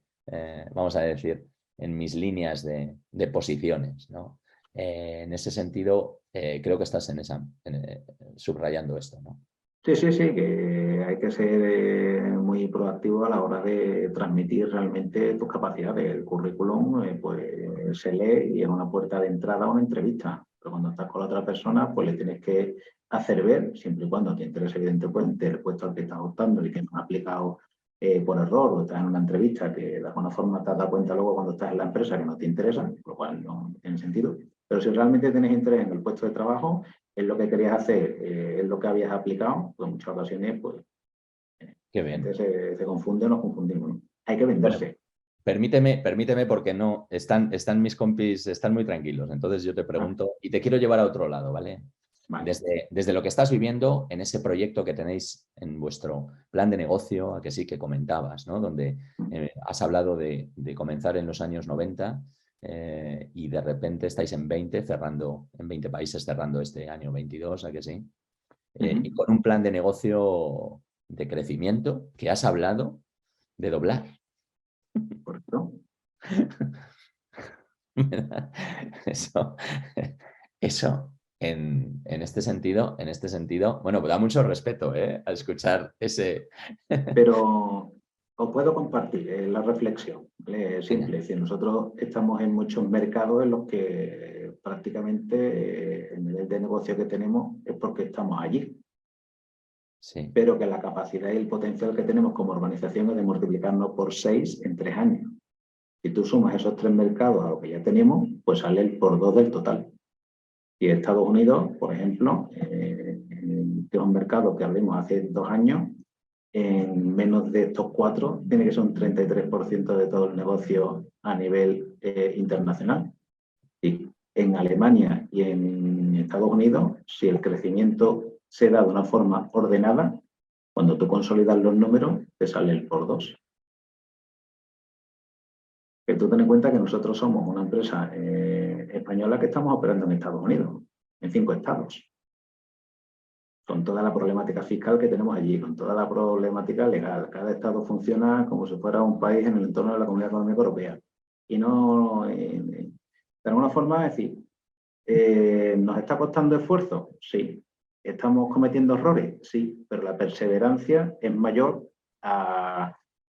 vamos a decir, en mis líneas de posiciones, ¿no? En ese sentido, creo que estás subrayando esto, ¿no? Sí, sí, sí, que hay que ser muy proactivo a la hora de transmitir realmente tus capacidades. El currículum pues se lee y es una puerta de entrada a una entrevista. Pero cuando estás con la otra persona, pues le tienes que hacer ver, siempre y cuando te interese evidentemente el puesto al que estás optando y que no has aplicado por error o estás en una entrevista que de alguna forma te has dado cuenta luego cuando estás en la empresa que no te interesa, lo cual no tiene sentido. Pero si realmente tienes interés en el puesto de trabajo, es lo que querías hacer, es lo que habías aplicado, pues en muchas ocasiones pues, Qué la gente bien. se confunde, nos confundimos, ¿no? Hay que Bueno, venderse. permíteme porque no, están mis compis, están muy tranquilos. Entonces yo te Ah, pregunto y te quiero llevar a otro lado, ¿vale? vale. Desde lo que estás viviendo en ese proyecto que tenéis en vuestro plan de negocio, a que sí que comentabas, ¿no? Donde has hablado de comenzar en los años 90 y de repente estáis en 20, en 20 países cerrando este año 22, a que sí. Y Uh-huh. con un plan de negocio de crecimiento que has hablado de doblar. Correcto. Eso, eso en este sentido, bueno, da mucho respeto, al escuchar ese. Pero os puedo compartir la reflexión, ¿vale? Venga, Simple. Es decir, nosotros estamos en muchos mercados en los que prácticamente el nivel de negocio que tenemos es porque estamos allí, sí, pero que la capacidad y el potencial que tenemos como organización es de multiplicarnos por 6 en 3 años. Si tú sumas esos 3 mercados a lo que ya tenemos, pues sale el por 2 del total. Y Estados Unidos, por ejemplo, que es un mercado que abrimos hace 2 años, en menos de estos 4 tiene que ser un 33% de todo el negocio a nivel internacional. Y en Alemania y en Estados Unidos, si el crecimiento se da de una forma ordenada, cuando tú consolidas los números, te sale el por 2. Que tú ten en cuenta que nosotros somos una empresa española que estamos operando en Estados Unidos, en 5 estados, con toda la problemática fiscal que tenemos allí, con toda la problemática legal. Cada estado funciona como si fuera un país en el entorno de la Comunidad Económica Europea. Y no, de alguna forma, es decir, ¿nos está costando esfuerzo? Sí. ¿Estamos cometiendo errores? Sí, pero la perseverancia es mayor a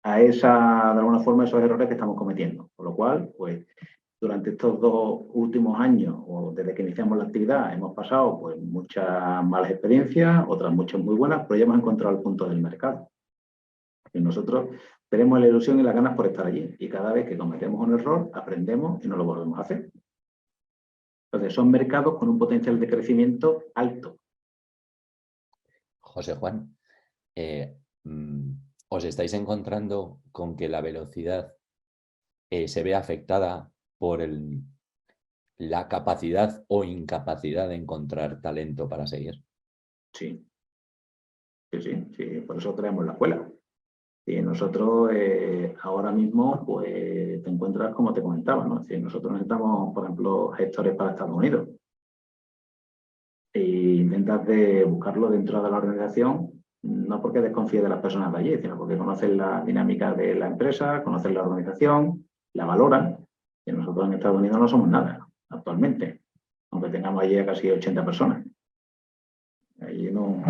de alguna forma, esos errores que estamos cometiendo. Por lo cual, pues, durante estos 2 últimos años, o desde que iniciamos la actividad, hemos pasado pues, muchas malas experiencias, otras muchas muy buenas, pero ya hemos encontrado el punto del mercado. Y nosotros tenemos la ilusión y las ganas por estar allí. Y cada vez que cometemos un error, aprendemos y no lo volvemos a hacer. Entonces, son mercados con un potencial de crecimiento alto. José Juan, eh, mm, ¿os estáis encontrando con que la velocidad se ve afectada por la capacidad o incapacidad de encontrar talento para seguir. Sí, sí, por eso creamos la escuela. Y nosotros ahora mismo, pues te encuentras como te comentaba, ¿no? Es decir, nosotros necesitamos, por ejemplo, gestores para Estados Unidos. E intentas de buscarlo dentro de la organización, no porque desconfíes de las personas de allí, sino porque conocen la dinámica de la empresa, conocen la organización, la valoran. Y nosotros en Estados Unidos no somos nada actualmente, aunque tengamos allí a casi 80 personas. Allí no.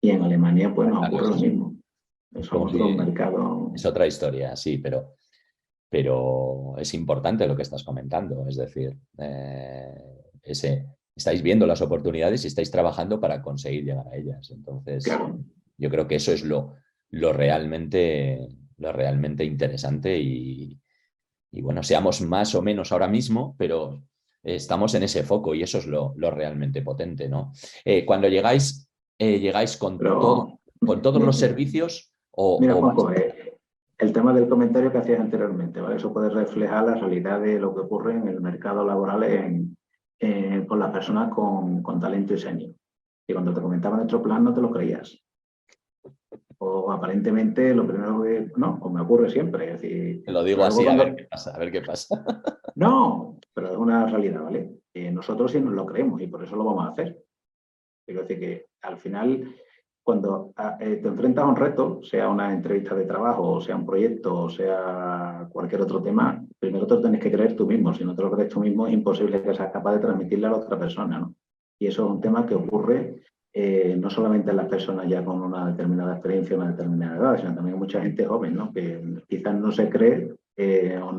Y en Alemania pues nos ocurre lo mismo. Somos otro mercado. Es otra historia, sí, pero es importante lo que estás comentando. Es decir, estáis viendo las oportunidades y estáis trabajando para conseguir llegar a ellas. Entonces, claro. Yo creo que eso es lo realmente interesante y bueno, seamos más o menos ahora mismo, pero estamos en ese foco y eso es lo realmente potente, ¿no? Cuando llegáis con, Pero, con todos los servicios mira, o Juanjo, el tema del comentario que hacías anteriormente, ¿vale? Eso puede reflejar la realidad de lo que ocurre en el mercado laboral con las personas con talento y senior. Y cuando te comentaba nuestro plan no te lo creías. O aparentemente lo primero que... No, o me ocurre siempre. Es decir, te lo digo pero luego así, cuando... a ver qué pasa. No, pero es una realidad, ¿vale? Nosotros sí nos lo creemos y por eso lo vamos a hacer. Quiero decir que al final, cuando te enfrentas a un reto, sea una entrevista de trabajo, o sea un proyecto, o sea cualquier otro tema, primero te lo tienes que creer tú mismo. Si no te lo crees tú mismo, es imposible que seas capaz de transmitirle a la otra persona, ¿no? Y eso es un tema que ocurre no solamente en las personas ya con una determinada experiencia, una determinada edad, sino también mucha gente joven, ¿no? Que quizás no se cree o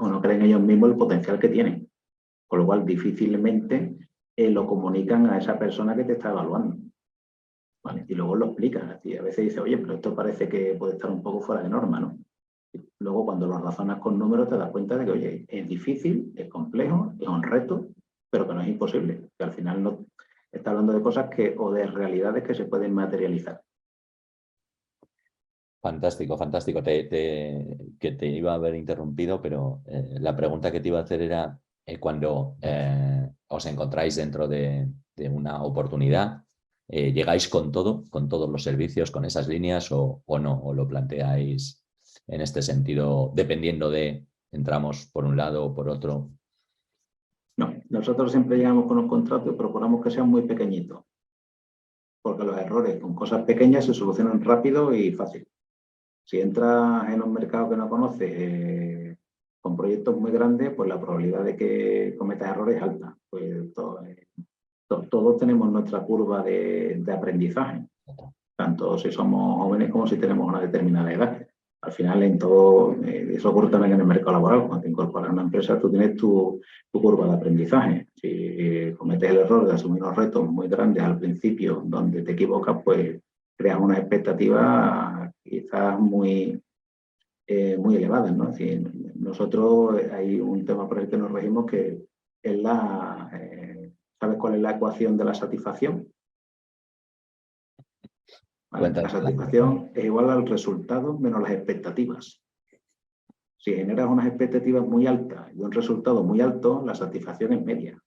no creen ellos mismos el potencial que tienen. Con lo cual, difícilmente lo comunican a esa persona que te está evaluando. ¿Vale? Y luego lo explican. Y a veces dice, oye, pero esto parece que puede estar un poco fuera de norma, ¿no? Y luego, cuando lo razonas con números, te das cuenta de que, oye, es difícil, es complejo, es un reto, pero que no es imposible. Que al final no está hablando de cosas o de realidades que se pueden materializar. Fantástico, fantástico. Que te iba a haber interrumpido, pero la pregunta que te iba a hacer era cuando os encontráis dentro de una oportunidad, ¿llegáis con todo, con todos los servicios, con esas líneas o no? ¿O lo planteáis en este sentido, dependiendo de entramos por un lado o por otro? No, nosotros siempre llegamos con un contrato y procuramos que sean muy pequeñitos, porque los errores con cosas pequeñas se solucionan rápido y fácil. Si entras en un mercado que no conoces con proyectos muy grandes, pues la probabilidad de que cometas errores es alta. Pues todos tenemos nuestra curva de aprendizaje, tanto si somos jóvenes como si tenemos una determinada edad. Al final, en todo, eso ocurre también en el mercado laboral. Cuando te incorporas a una empresa, tú tienes tu curva de aprendizaje. Si cometes el error de asumir unos retos muy grandes al principio, donde te equivocas, pues creas unas expectativas quizás muy elevadas, ¿no? Es decir, nosotros hay un tema por el que nos regimos que es ¿sabes cuál es la ecuación de la satisfacción? ¿Vale? La satisfacción es igual al resultado menos las expectativas. Si generas unas expectativas muy altas y un resultado muy alto, la satisfacción es media.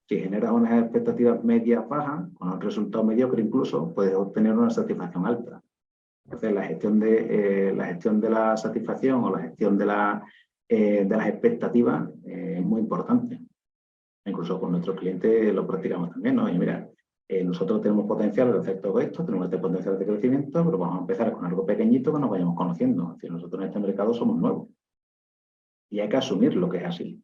Si generas unas expectativas medias bajas, con un resultado mediocre incluso, puedes obtener una satisfacción alta. Entonces, la gestión de la satisfacción o la gestión de las expectativas es muy importante. Incluso con nuestros clientes lo practicamos también, ¿no? Y mira, nosotros tenemos potencial de hacer todo esto, tenemos este potencial de crecimiento, pero vamos a empezar con algo pequeñito que nos vayamos conociendo. Es decir, nosotros en este mercado somos nuevos y hay que asumir lo que es así.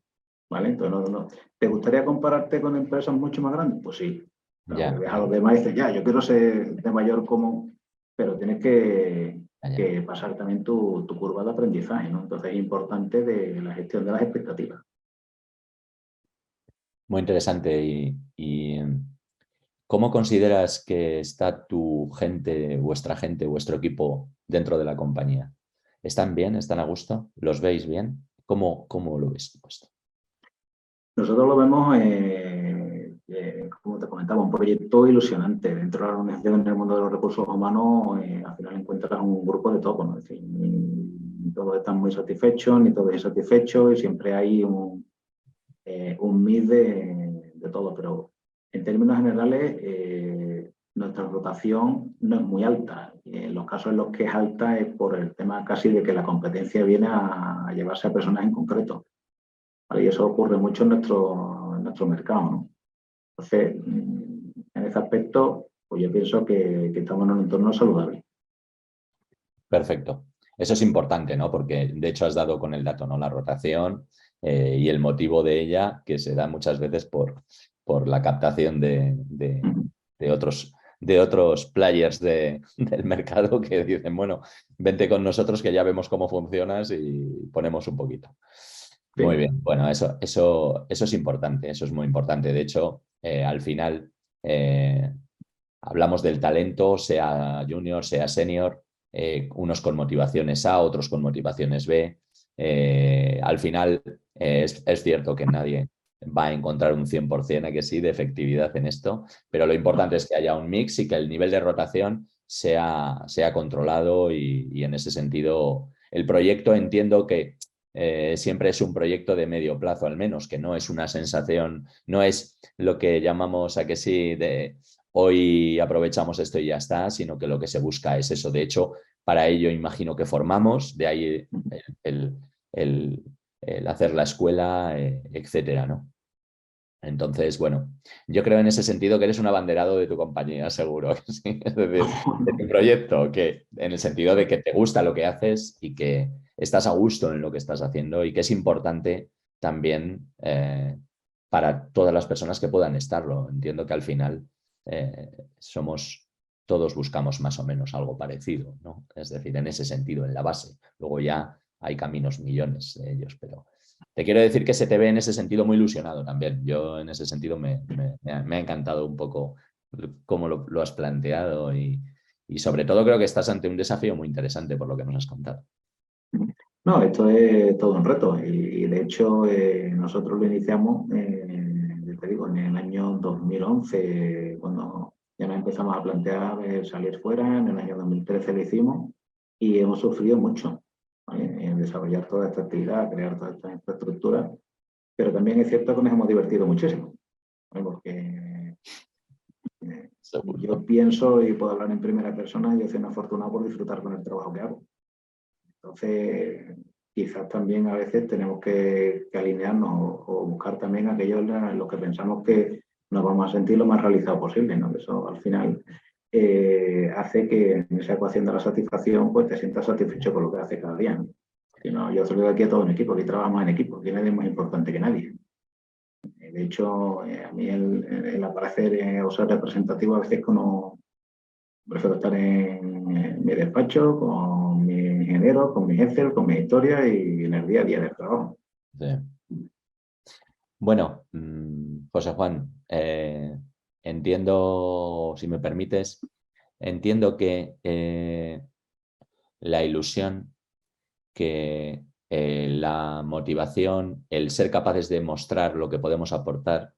¿Vale? Entonces, ¿te gustaría compararte con empresas mucho más grandes? Pues sí. Pero ves a los demás y dices, ya, yo quiero ser de mayor común, pero tienes que pasar también tu curva de aprendizaje, ¿no? Entonces es importante de la gestión de las expectativas. Muy interesante. Y ¿cómo consideras que está tu gente, vuestro equipo dentro de la compañía? ¿Están bien? ¿Están a gusto? ¿Los veis bien? ¿Cómo lo ves esto? Nosotros lo vemos, como te comentaba, un proyecto ilusionante. Dentro de la organización en el mundo de los recursos humanos, al final encuentras un grupo de todo, ¿no? Es decir, ni todos están muy satisfechos, ni todos insatisfechos, y siempre hay un mix de todo, pero en términos generales nuestra rotación no es muy alta. En los casos en los que es alta es por el tema casi de que la competencia viene a llevarse a personas en concreto. ¿Vale? Y eso ocurre mucho en nuestro mercado, ¿no? Entonces, en ese aspecto, pues yo pienso que estamos en un entorno saludable. Perfecto. Eso es importante, ¿no? Porque de hecho has dado con el dato, ¿no? La rotación y el motivo de ella, que se da muchas veces por la captación de otros players del mercado que dicen, bueno, vente con nosotros que ya vemos cómo funcionas y ponemos un poquito. Sí. Muy bien, bueno, eso es importante, eso es muy importante. De hecho, al final hablamos del talento, sea junior, sea senior, unos con motivaciones A, otros con motivaciones B. Al final es cierto que nadie va a encontrar un 100% a que sí de efectividad en esto, pero lo importante es que haya un mix y que el nivel de rotación sea controlado y en ese sentido el proyecto entiendo que siempre es un proyecto de medio plazo al menos, que no es una sensación, no es lo que llamamos a que sí de hoy aprovechamos esto y ya está, sino que lo que se busca es eso. De hecho, para ello imagino que formamos, de ahí el hacer la escuela, etcétera, ¿no? Entonces, bueno, yo creo en ese sentido que eres un abanderado de tu compañía, seguro. ¿Sí? Es decir, de tu proyecto, que en el sentido de que te gusta lo que haces y que estás a gusto en lo que estás haciendo y que es importante también para todas las personas que puedan estarlo. Entiendo que al final todos buscamos más o menos algo parecido, ¿no? Es decir, en ese sentido, en la base. Luego ya hay caminos millones de ellos, pero te quiero decir que se te ve en ese sentido muy ilusionado también. Yo en ese sentido me ha encantado un poco cómo lo has planteado y sobre todo creo que estás ante un desafío muy interesante por lo que nos has contado. No, esto es todo un reto y de hecho nosotros lo iniciamos, te digo, en el año 2011, cuando ya nos empezamos a plantear salir fuera, en el año 2013 lo hicimos y hemos sufrido mucho, ¿vale? En desarrollar toda esta actividad, crear toda esta infraestructura, pero también es cierto que nos hemos divertido muchísimo, ¿vale? Porque yo pienso y puedo hablar en primera persona, yo soy un afortunado por disfrutar con el trabajo que hago. Entonces, quizás también a veces tenemos que alinearnos o buscar también aquellos en los que pensamos que nos vamos a sentir lo más realizados posible, ¿no? Eso al final hace que en esa ecuación de la satisfacción pues te sientas satisfecho con lo que haces cada día, ¿no? Si no, yo saludo aquí a todo un equipo, aquí trabajamos en equipo, aquí nadie es más importante que nadie. De hecho, a mí el aparecer o ser representativo a veces como prefiero estar en mi despacho con mi ingeniero, con mi Excel, con mi historia y en el día a día del trabajo. Sí. Bueno, José Juan, entiendo, si me permites, entiendo que la ilusión, que la motivación, el ser capaces de mostrar lo que podemos aportar,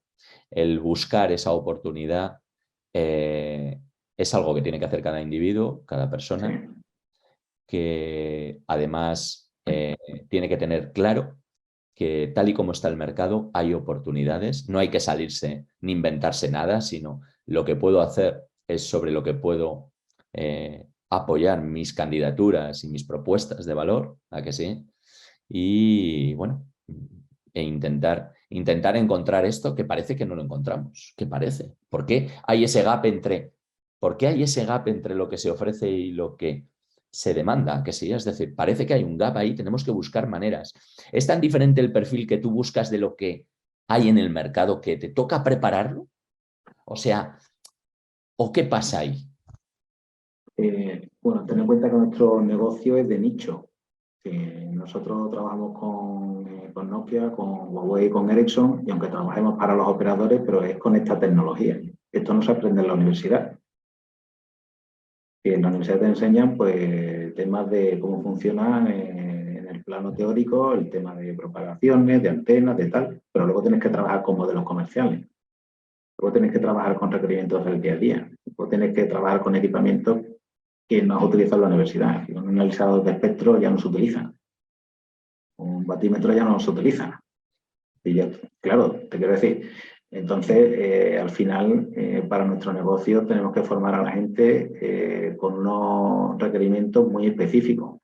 el buscar esa oportunidad, es algo que tiene que hacer cada individuo, cada persona, Sí. que además tiene que tener claro que tal y como está el mercado hay oportunidades, no hay que salirse ni inventarse nada, sino lo que puedo hacer es sobre lo que puedo apoyar mis candidaturas y mis propuestas de valor, ¿a que sí? Y bueno, e intentar encontrar esto que parece que no lo encontramos, que parece. ¿Por qué hay ese gap entre lo que se ofrece y lo que se demanda? Que sí, es decir, parece que hay un gap ahí, tenemos que buscar maneras. ¿Es tan diferente el perfil que tú buscas de lo que hay en el mercado que te toca prepararlo? O sea, ¿o qué pasa ahí? Bueno, ten en cuenta que nuestro negocio es de nicho. Nosotros trabajamos con Nokia, con Huawei, con Ericsson, y aunque trabajemos para los operadores, pero es con esta tecnología. Esto no se aprende en la universidad. Y en la universidad te enseñan pues, temas de cómo funciona en el plano teórico, el tema de propagaciones, de antenas, de tal, pero luego tienes que trabajar con modelos comerciales. Luego tienes que trabajar con requerimientos del día a día. Luego tienes que trabajar con equipamientos que no has utilizado en la universidad. Un analizador de espectro ya no se utiliza. Un batímetro ya no se utiliza. Y ya, claro, te quiero decir, entonces, al final, para nuestro negocio tenemos que formar a la gente con unos requerimientos muy específicos.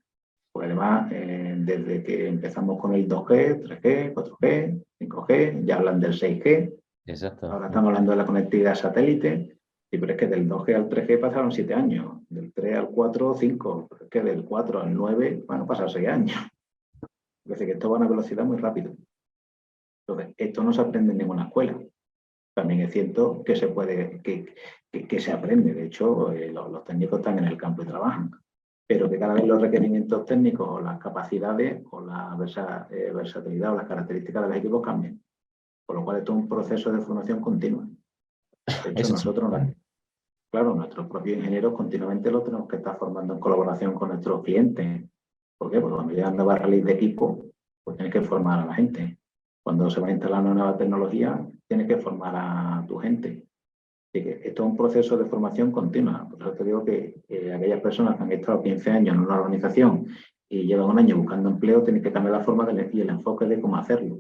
Porque además, desde que empezamos con el 2G, 3G, 4G, 5G, ya hablan del 6G. Exacto. Ahora estamos hablando de la conectividad satélite. Y pero es que del 2G al 3G pasaron 7 años. Del 3 al 4, 5. Pero es que del 4 al 9 van a pasar 6 años. Es decir, que esto va a una velocidad muy rápida. Entonces, esto no se aprende en ninguna escuela. También es cierto que se puede, que se aprende. De hecho, los técnicos están en el campo y trabajan. Pero que cada vez los requerimientos técnicos o las capacidades o la versatilidad o las características de los equipos cambian. Por lo cual, esto es un proceso de formación continua. De hecho, nosotros, claro, nuestros propios ingenieros continuamente los tenemos que estar formando en colaboración con nuestros clientes. ¿Por qué? Porque cuando llegan nuevas release de equipo, pues tienes que formar a la gente. Cuando se va a instalar una nueva tecnología, tienes que formar a tu gente. Así que esto es un proceso de formación continua. Por eso te digo que aquellas personas que han estado 15 años en una organización y llevan un año buscando empleo, tienen que cambiar la forma y el enfoque de cómo hacerlo.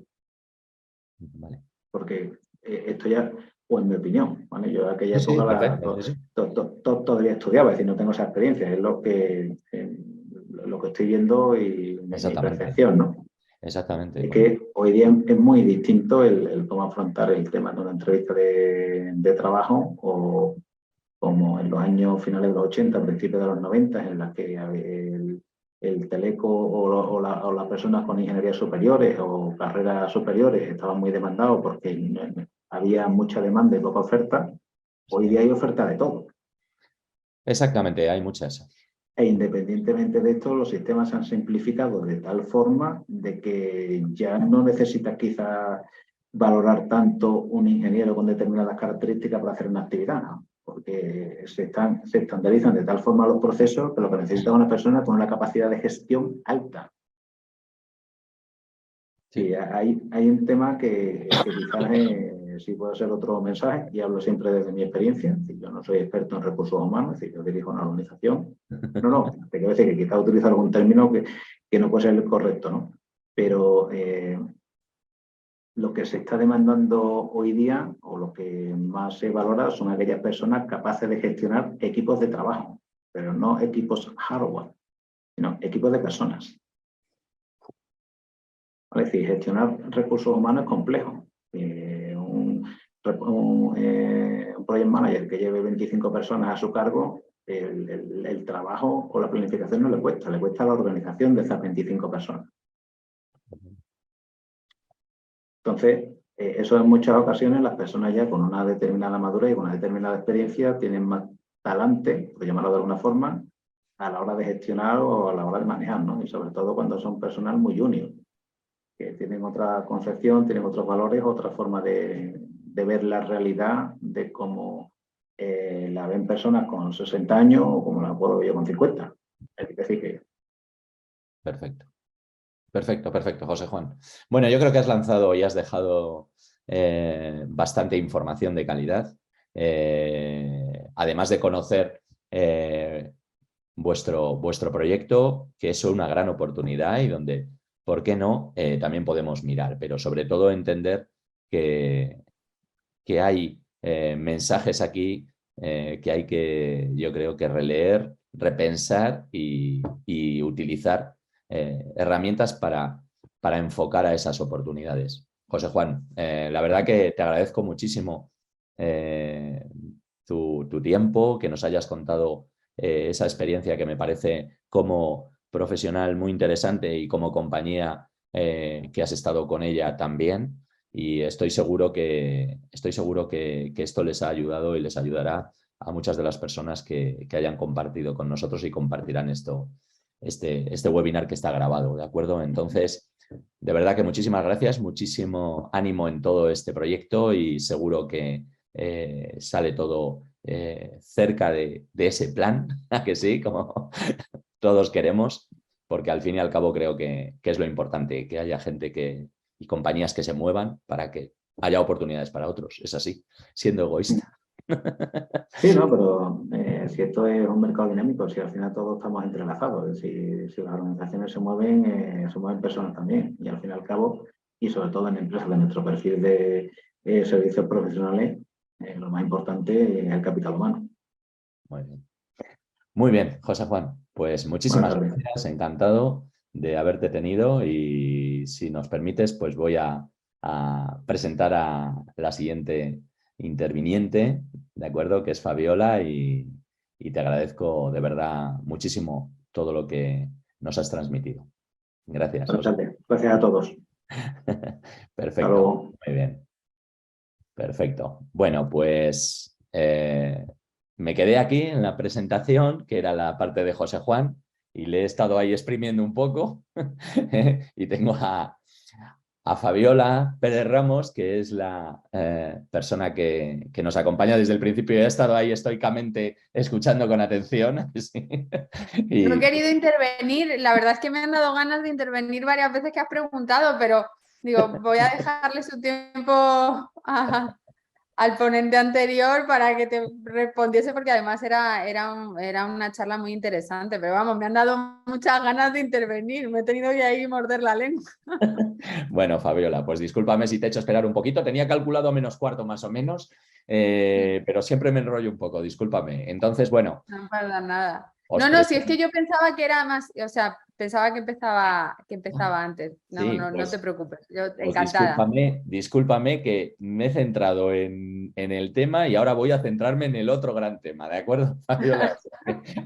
Vale. Porque esto ya, o en mi opinión, ¿vale? Yo en aquella época todavía estudiaba, es decir, no tengo esa experiencia, es lo que estoy viendo y mi percepción, ¿no? Exactamente. Es que hoy día es muy distinto el cómo afrontar el tema de una entrevista de trabajo o como en los años finales de los 80, principios de los 90, en las que el teleco o las personas con ingenierías superiores o carreras superiores estaban muy demandados porque había mucha demanda y poca oferta. Hoy día hay oferta de todo. Exactamente, hay muchas. E independientemente de esto, los sistemas se han simplificado de tal forma de que ya no necesitas quizás valorar tanto un ingeniero con determinadas características para hacer una actividad, ¿no? Porque se estandarizan de tal forma los procesos que lo que necesita es una persona con una capacidad de gestión alta. Sí, hay un tema que quizás sí puede ser otro mensaje, y hablo siempre desde mi experiencia. Yo no soy experto en recursos humanos, es decir, yo dirijo una organización. No, te quiero decir que quizás utilizo algún término que no puede ser el correcto, ¿no? Pero lo que se está demandando hoy día, o lo que más se valora, son aquellas personas capaces de gestionar equipos de trabajo, pero no equipos hardware, sino equipos de personas. Es decir, gestionar recursos humanos es complejo. Un project manager que lleve 25 personas a su cargo, el trabajo o la planificación no le cuesta la organización de esas 25 personas. Entonces, eso en muchas ocasiones las personas ya con una determinada madurez y con una determinada experiencia tienen más talante, por llamarlo de alguna forma, a la hora de gestionar o a la hora de manejar, ¿no? Y sobre todo cuando son personal muy junior, que tienen otra concepción, tienen otros valores, otra forma de ver la realidad de cómo la ven personas con 60 años o como la puedo ver yo con 50. Es decir, que... Perfecto. Perfecto, José Juan. Bueno, yo creo que has lanzado y has dejado bastante información de calidad. Además de conocer vuestro proyecto, que es una gran oportunidad y donde, ¿por qué no? También podemos mirar, pero sobre todo entender que hay mensajes aquí que hay que, yo creo que releer, repensar y utilizar herramientas para enfocar a esas oportunidades. José Juan, la verdad que te agradezco muchísimo tu tiempo, que nos hayas contado esa experiencia que me parece como profesional muy interesante y como compañía que has estado con ella también. Y estoy seguro que esto les ha ayudado y les ayudará a muchas de las personas que hayan compartido con nosotros y compartirán este webinar que está grabado, ¿de acuerdo? Entonces, de verdad que muchísimas gracias, muchísimo ánimo en todo este proyecto y seguro que sale todo cerca de ese plan, ¿a que sí? Como todos queremos, porque al fin y al cabo creo que es lo importante, que haya gente y compañías que se muevan para que haya oportunidades para otros. Es así, siendo egoísta. Sí, no, pero si esto es un mercado dinámico, si al final todos estamos entrelazados, si las organizaciones se mueven personas también, y al fin y al cabo, y sobre todo en empresas de nuestro perfil de servicios profesionales, lo más importante es el capital humano. Muy bien. Muy bien, José Juan. Pues Buenas muchísimas tardes. gracias, encantado de haberte tenido y si nos permites, pues voy a presentar a la siguiente interviniente, ¿de acuerdo? Que es Fabiola y te agradezco de verdad muchísimo todo lo que nos has transmitido. Gracias, Buenas José. tardes. Gracias a todos. Hasta Perfecto, luego. muy bien, perfecto. Bueno, pues me quedé aquí en la presentación, que era la parte de José Juan, y le he estado ahí exprimiendo un poco y tengo a Fabiola Pérez Ramos, que es la persona que nos acompaña desde el principio. He estado ahí estoicamente escuchando con atención. Sí. No he Y querido intervenir, la verdad es que me han dado ganas de intervenir varias veces que has preguntado, pero digo, voy a dejarle su tiempo al ponente anterior para que te respondiese, porque además era una charla muy interesante, pero vamos, me han dado muchas ganas de intervenir, me he tenido que ahí morder la lengua. bueno, Fabiola, pues discúlpame si te he hecho esperar un poquito. Tenía calculado -4 más o menos, pero siempre me enrollo un poco, discúlpame. Entonces, bueno, No pasa nada. os No, si es presento. que yo pensaba que era más, o sea, pensaba que empezaba antes. No, Sí, no te preocupes, yo pues encantada. discúlpame que me he centrado en el tema y ahora voy a centrarme en el otro gran tema, ¿de acuerdo, Fabiola?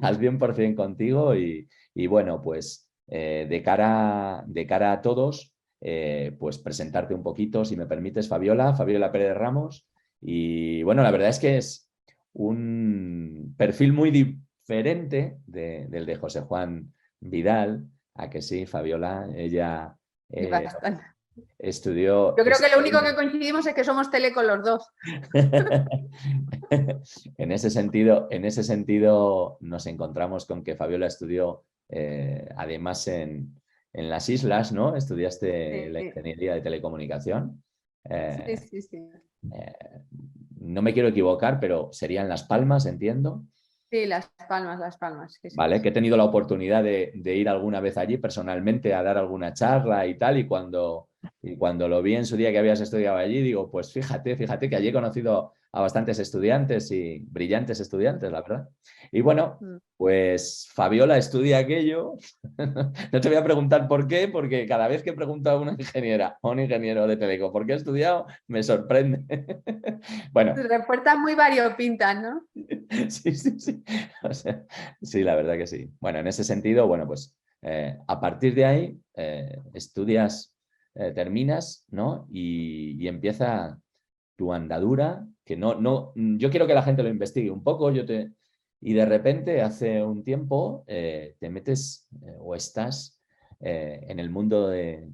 Al 100% contigo y bueno, pues de cara a todos, pues presentarte un poquito, si me permites, Fabiola Pérez Ramos. Y bueno, la verdad es que es un perfil muy diferente del de José Juan Vidal, a que sí, Fabiola, ella Bastante. estudió... Yo creo que lo único que coincidimos es que somos telecos los dos. en ese sentido nos encontramos con que Fabiola estudió además en las islas, ¿no? Estudiaste la Sí, ingeniería de telecomunicación. sí, Eh, sí, sí. eh, no me quiero equivocar, pero serían Las Palmas, entiendo. Sí, Las Palmas, sí, sí. ¿Vale? Que he tenido la oportunidad de ir alguna vez allí personalmente a dar alguna charla y tal, y cuando lo vi en su día que habías estudiado allí, digo, pues fíjate que allí he conocido a bastantes estudiantes y brillantes estudiantes, la verdad. Y bueno, pues Fabiola estudia aquello. No te voy a preguntar por qué, porque cada vez que pregunto a una ingeniera o un ingeniero de Teleco por qué he estudiado, me sorprende. Bueno, Respuestas muy variopintas, ¿no? sí, sí, sí. O sea, sí, la verdad que sí. Bueno, en ese sentido, bueno, pues a partir de ahí estudias, terminas, ¿no? Y empieza tu andadura, que yo quiero que la gente lo investigue un poco, y de repente hace un tiempo te metes o estás en el mundo de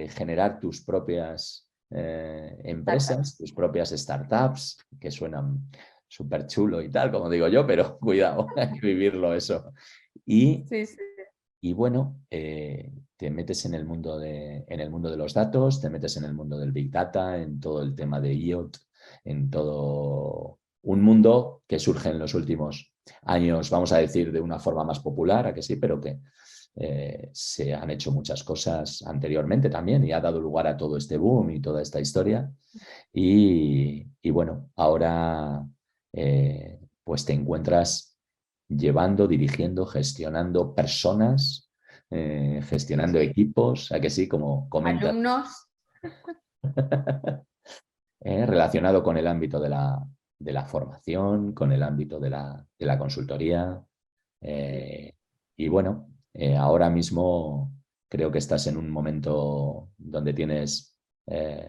generar tus propias empresas, tus propias startups, que suenan súper chulo y tal, como digo yo, pero cuidado, hay que vivirlo eso. Y, Sí, sí. y bueno, te metes en el mundo de los datos, te metes en el mundo del Big Data, en todo el tema de IoT, en todo un mundo que surge en los últimos años, vamos a decir, de una forma más popular, a que sí, pero que se han hecho muchas cosas anteriormente también y ha dado lugar a todo este boom y toda esta historia. Y bueno, ahora pues te encuentras llevando, dirigiendo, gestionando personas, gestionando equipos, a que sí, como comentas, Alumnos. relacionado con el ámbito de la formación, con el ámbito de la consultoría. Y bueno, ahora mismo creo que estás en un momento donde tienes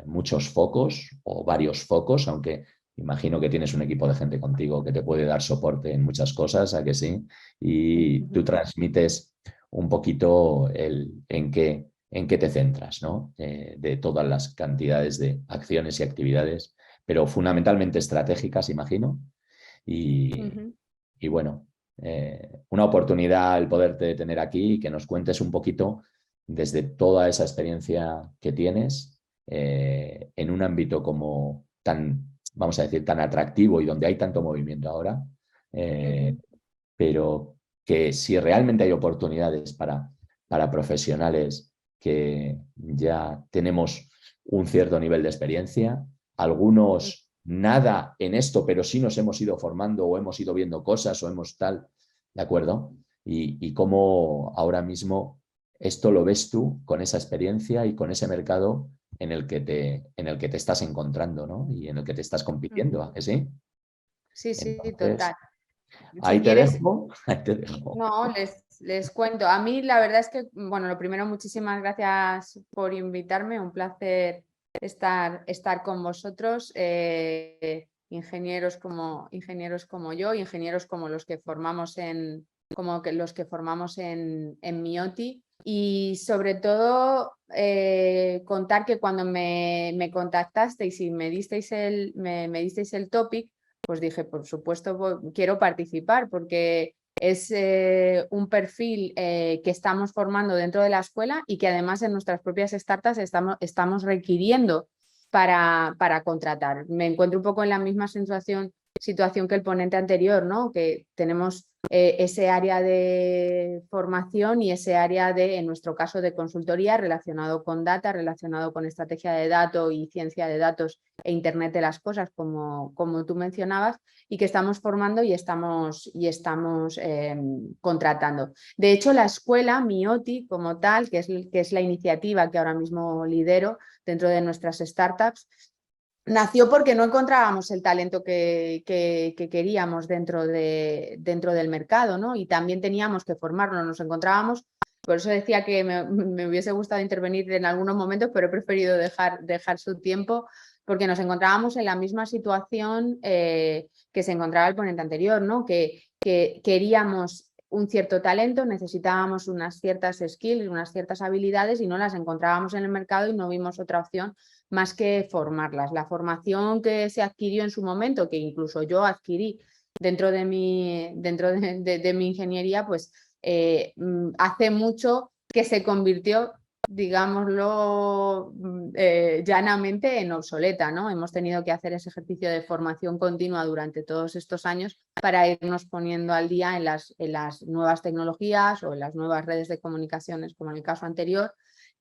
muchos focos o varios focos, aunque imagino que tienes un equipo de gente contigo que te puede dar soporte en muchas cosas, ¿a que sí? Y tú transmites un poquito en qué te centras, ¿no? De todas las cantidades de acciones y actividades, pero fundamentalmente estratégicas, imagino. Y, y bueno, una oportunidad el poderte tener aquí y que nos cuentes un poquito desde toda esa experiencia que tienes en un ámbito como tan vamos a decir, tan atractivo y donde hay tanto movimiento ahora, pero que si realmente hay oportunidades para profesionales que ya tenemos un cierto nivel de experiencia, algunos nada en esto, pero sí nos hemos ido formando o hemos ido viendo cosas o hemos tal, ¿de acuerdo? Y cómo ahora mismo esto lo ves tú con esa experiencia y con ese mercado en el que te estás encontrando, ¿no? Y en el que te estás compitiendo, ¿a que sí? Sí, sí, Entonces, total. Si ahí te quieres, dejo, ahí te dejo. no, les cuento. A mí la verdad es que, bueno, lo primero, muchísimas gracias por invitarme. Un placer estar con vosotros, ingenieros como yo, ingenieros como los que formamos en MIOTI. Y sobre todo contar que cuando me contactasteis y me disteis el topic, pues dije, por supuesto, quiero participar porque es un perfil que estamos formando dentro de la escuela y que además en nuestras propias startups estamos requiriendo para contratar. Me encuentro un poco en la misma situación que el ponente anterior, ¿no? Que tenemos ese área de formación y ese área en nuestro caso, de consultoría relacionado con data, relacionado con estrategia de datos y ciencia de datos e Internet de las cosas, como tú mencionabas, y que estamos formando y estamos contratando. De hecho, la escuela MIOTI como tal, que es la iniciativa que ahora mismo lidero dentro de nuestras startups, nació porque no encontrábamos el talento que queríamos dentro del mercado, ¿no? Y también teníamos que formarlo, nos encontrábamos. Por eso decía que me hubiese gustado intervenir en algunos momentos, pero he preferido dejar su tiempo, porque nos encontrábamos en la misma situación que se encontraba el ponente anterior, ¿no? Que queríamos un cierto talento, necesitábamos unas ciertas skills, unas ciertas habilidades y no las encontrábamos en el mercado y no vimos otra opción más que formarlas. La formación que se adquirió en su momento, que incluso yo adquirí dentro de mi ingeniería, pues hace mucho que se convirtió, digámoslo llanamente, en obsoleta, ¿no? Hemos tenido que hacer ese ejercicio de formación continua durante todos estos años para irnos poniendo al día en las nuevas tecnologías o en las nuevas redes de comunicaciones, como en el caso anterior,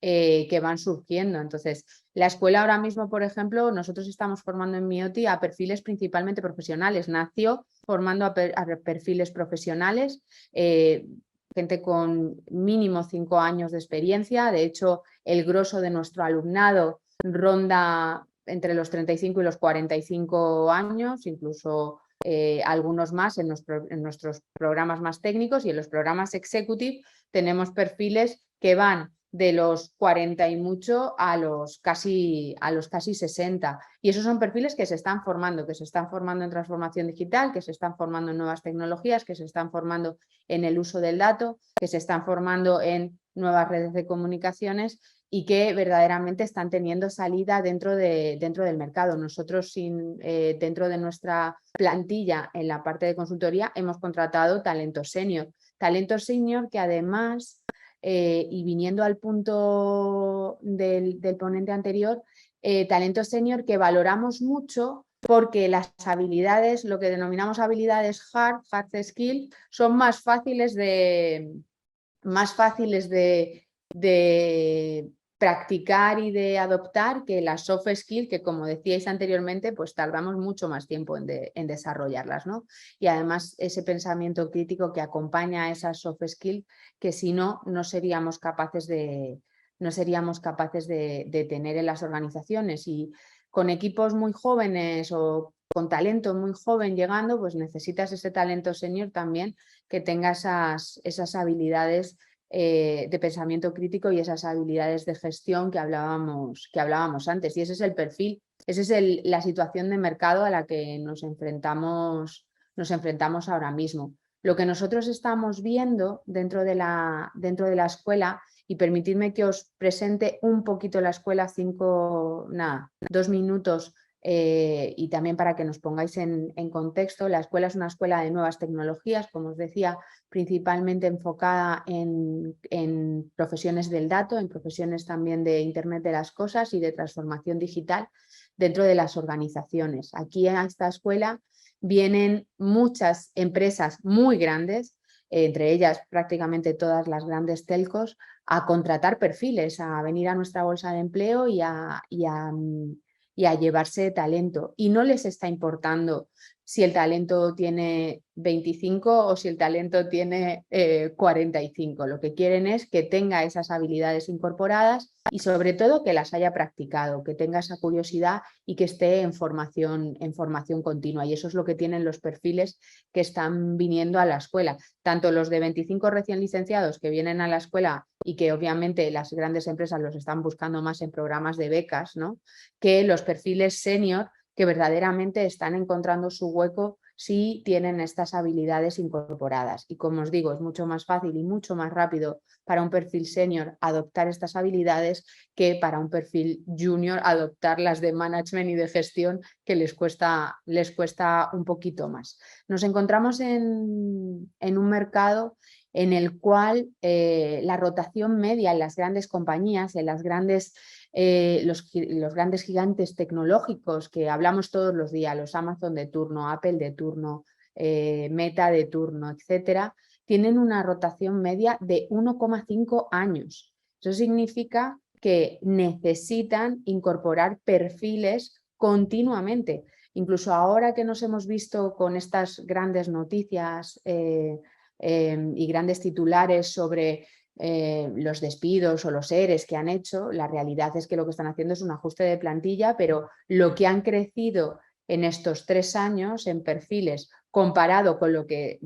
que van surgiendo. Entonces, la escuela ahora mismo, por ejemplo, nosotros estamos formando en MIOTI a perfiles principalmente profesionales. Nació formando a perfiles profesionales, gente con mínimo 5 años de experiencia. De hecho, el grosso de nuestro alumnado ronda entre los 35 y los 45 años, incluso algunos más en nuestros programas más técnicos, y en los programas executive tenemos perfiles que van de los 40 y mucho a los casi 60. Y esos son perfiles que se están formando en transformación digital, que se están formando en nuevas tecnologías, que se están formando en el uso del dato, que se están formando en nuevas redes de comunicaciones y que verdaderamente están teniendo salida dentro del mercado. Nosotros, dentro de nuestra plantilla en la parte de consultoría, hemos contratado talento senior que además, y viniendo al punto del ponente anterior, talento senior que valoramos mucho porque las habilidades, lo que denominamos habilidades hard skill, son más fáciles de practicar y de adoptar que las soft skills, que como decíais anteriormente, pues tardamos mucho más tiempo en desarrollarlas, ¿no? Y además ese pensamiento crítico que acompaña a esas soft skills, que si no, no seríamos capaces de tener en las organizaciones. Y con equipos muy jóvenes o con talento muy joven llegando, pues necesitas ese talento senior también que tenga esas habilidades de pensamiento crítico y esas habilidades de gestión que hablábamos antes. Y ese es el perfil, esa es la situación de mercado a la que nos enfrentamos ahora mismo. Lo que nosotros estamos viendo dentro de la escuela, y permitidme que os presente un poquito la escuela, 2 minutos y también para que nos pongáis en contexto, la escuela es una escuela de nuevas tecnologías, como os decía, principalmente enfocada en profesiones del dato, en profesiones también de Internet de las cosas y de transformación digital dentro de las organizaciones. Aquí a esta escuela vienen muchas empresas muy grandes, entre ellas prácticamente todas las grandes telcos, a contratar perfiles, a venir a nuestra bolsa de empleo y a llevarse talento. Y no les está importando si el talento tiene 25 o si el talento tiene 45. Lo que quieren es que tenga esas habilidades incorporadas y sobre todo que las haya practicado, que tenga esa curiosidad y que esté en formación continua. Y eso es lo que tienen los perfiles que están viniendo a la escuela. Tanto los de 25 recién licenciados que vienen a la escuela y que obviamente las grandes empresas los están buscando más en programas de becas, ¿no?, que los perfiles senior que verdaderamente están encontrando su hueco si tienen estas habilidades incorporadas. Y como os digo, es mucho más fácil y mucho más rápido para un perfil senior adoptar estas habilidades que para un perfil junior adoptar las de management y de gestión, que les cuesta un poquito más. Nos encontramos en un mercado en el cual la rotación media en las grandes compañías, en las grandes los grandes gigantes tecnológicos que hablamos todos los días, los Amazon de turno, Apple de turno, Meta de turno, etcétera, tienen una rotación media de 1,5 años. Eso significa que necesitan incorporar perfiles continuamente. Incluso ahora que nos hemos visto con estas grandes noticias y grandes titulares sobre los despidos o los ERES que han hecho, la realidad es que lo que están haciendo es un ajuste de plantilla, pero lo que han crecido en estos 3 años en perfiles comparado con lo que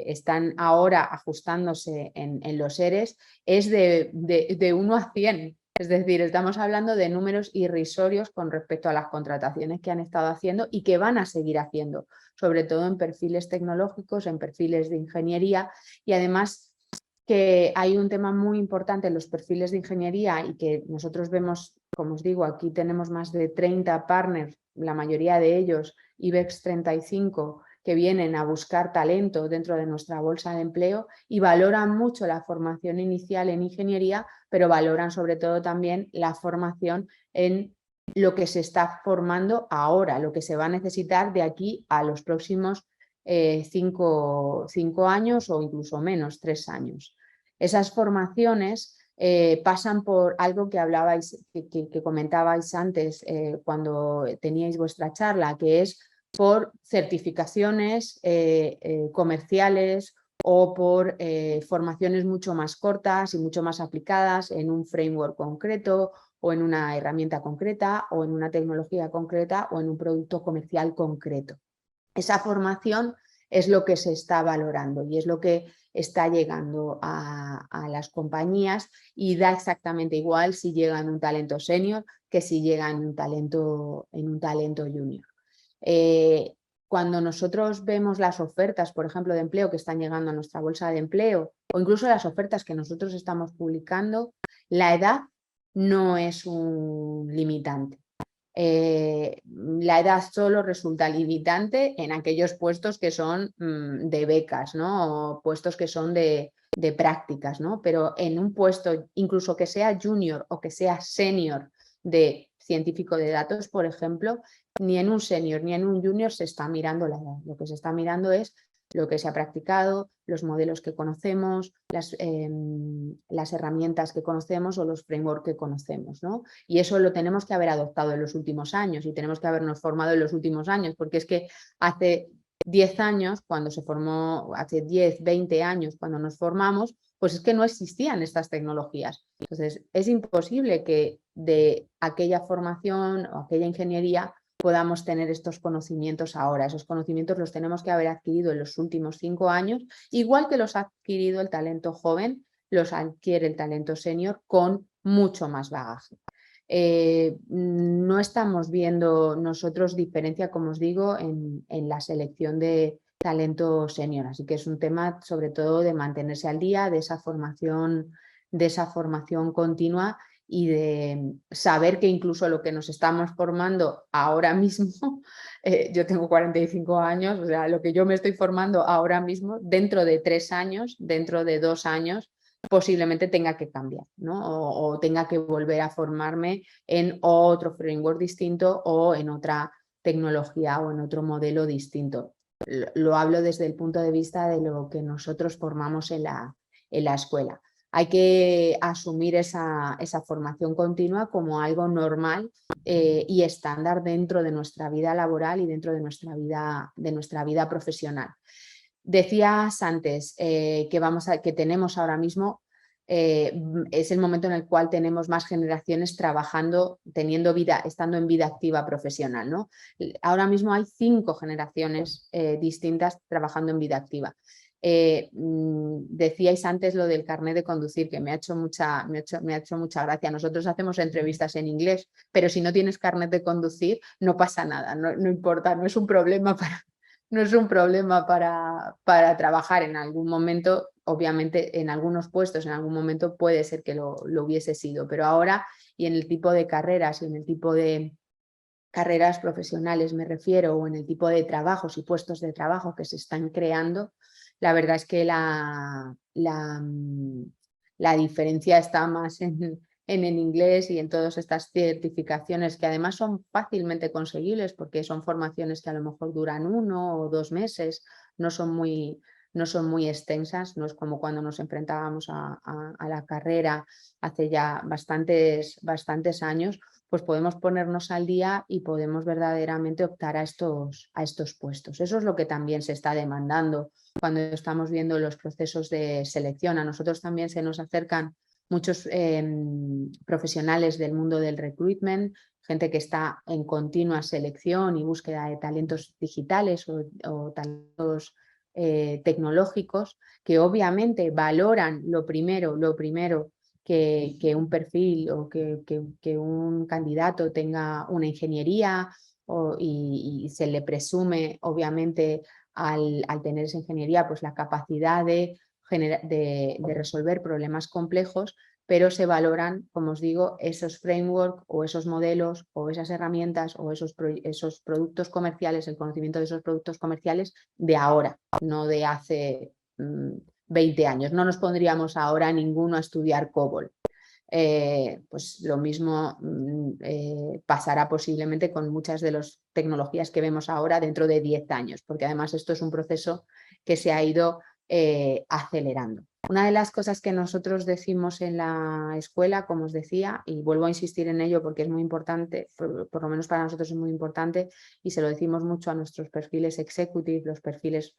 están ahora ajustándose en los ERES es de 1 a 100. Es decir, estamos hablando de números irrisorios con respecto a las contrataciones que han estado haciendo y que van a seguir haciendo, sobre todo en perfiles tecnológicos, en perfiles de ingeniería, y además que hay un tema muy importante en los perfiles de ingeniería y que nosotros vemos, como os digo, aquí tenemos más de 30 partners, la mayoría de ellos IBEX 35, que vienen a buscar talento dentro de nuestra bolsa de empleo y valoran mucho la formación inicial en ingeniería, pero valoran sobre todo también la formación en lo que se está formando ahora, lo que se va a necesitar de aquí a los próximos 5 años o incluso menos, 3 años. Esas formaciones pasan por algo que hablabais, que comentabais antes cuando teníais vuestra charla, que es por certificaciones comerciales o por formaciones mucho más cortas y mucho más aplicadas en un framework concreto o en una herramienta concreta o en una tecnología concreta o en un producto comercial concreto. Esa formación es lo que se está valorando y es lo que está llegando a las compañías, y da exactamente igual si llega en un talento senior que si llega en un talento junior. Cuando nosotros vemos las ofertas, por ejemplo, de empleo que están llegando a nuestra bolsa de empleo o incluso las ofertas que nosotros estamos publicando, la edad no es un limitante. La edad solo resulta limitante en aquellos puestos que son de becas, ¿no? O puestos que son de prácticas, ¿no? Pero en un puesto, incluso que sea junior o que sea senior de científico de datos, por ejemplo, ni en un senior ni en un junior se está mirando la edad. Lo que se está mirando es lo que se ha practicado, los modelos que conocemos, las herramientas que conocemos o los frameworks que conocemos, ¿no? Y eso lo tenemos que haber adoptado en los últimos años y tenemos que habernos formado en los últimos años, porque es que hace 10 años, cuando se formó, hace 10, 20 años, cuando nos formamos, pues es que no existían estas tecnologías. Entonces, es imposible que de aquella formación o aquella ingeniería podamos tener estos conocimientos ahora. Esos conocimientos los tenemos que haber adquirido en los últimos 5 años, igual que los ha adquirido el talento joven, los adquiere el talento senior con mucho más bagaje. No estamos viendo nosotros diferencia, como os digo, en la selección de talento senior, así que es un tema sobre todo de mantenerse al día, de esa formación continua y de saber que incluso lo que nos estamos formando ahora mismo, yo tengo 45 años, o sea, lo que yo me estoy formando ahora mismo, dentro de 3 años, dentro de 2 años, posiblemente tenga que cambiar, ¿no? O tenga que volver a formarme en otro framework distinto o en otra tecnología o en otro modelo distinto. Lo hablo desde el punto de vista de lo que nosotros formamos en la escuela. Hay que asumir esa formación continua como algo normal y estándar dentro de nuestra vida laboral y dentro de nuestra vida profesional. Decías antes que tenemos ahora mismo, es el momento en el cual tenemos más generaciones trabajando, estando en vida activa profesional, ¿no? Ahora mismo hay 5 generaciones distintas trabajando en vida activa. Decíais antes lo del carnet de conducir, que me ha hecho mucha gracia. Nosotros hacemos entrevistas en inglés, pero si no tienes carnet de conducir no pasa nada, no importa, no es un problema para trabajar en algún momento. Obviamente en algunos puestos en algún momento puede ser que lo hubiese sido, pero ahora, y en el tipo de carreras y en el tipo de carreras profesionales me refiero, o en el tipo de trabajos y puestos de trabajo que se están creando, la verdad es que la diferencia está más en el inglés y en todas estas certificaciones que además son fácilmente conseguibles porque son formaciones que a lo mejor duran 1 o 2 meses, no son muy extensas, no es como cuando nos enfrentábamos a la carrera hace ya bastantes años. Pues podemos ponernos al día y podemos verdaderamente optar a estos puestos. Eso es lo que también se está demandando cuando estamos viendo los procesos de selección. A nosotros también se nos acercan muchos profesionales del mundo del recruitment, gente que está en continua selección y búsqueda de talentos digitales o talentos tecnológicos, que obviamente valoran lo primero que un perfil o que un candidato tenga una ingeniería y se le presume obviamente al tener esa ingeniería pues la capacidad de resolver problemas complejos, pero se valoran, como os digo, esos frameworks o esos modelos o esas herramientas o esos productos comerciales, el conocimiento de esos productos comerciales de ahora, no de hace 20 años. No nos pondríamos ahora ninguno a estudiar COBOL. Pues lo mismo pasará posiblemente con muchas de las tecnologías que vemos ahora dentro de 10 años, porque además esto es un proceso que se ha ido acelerando. Una de las cosas que nosotros decimos en la escuela, como os decía, y vuelvo a insistir en ello porque es muy importante, por lo menos para nosotros es muy importante, y se lo decimos mucho a nuestros perfiles executive, los perfiles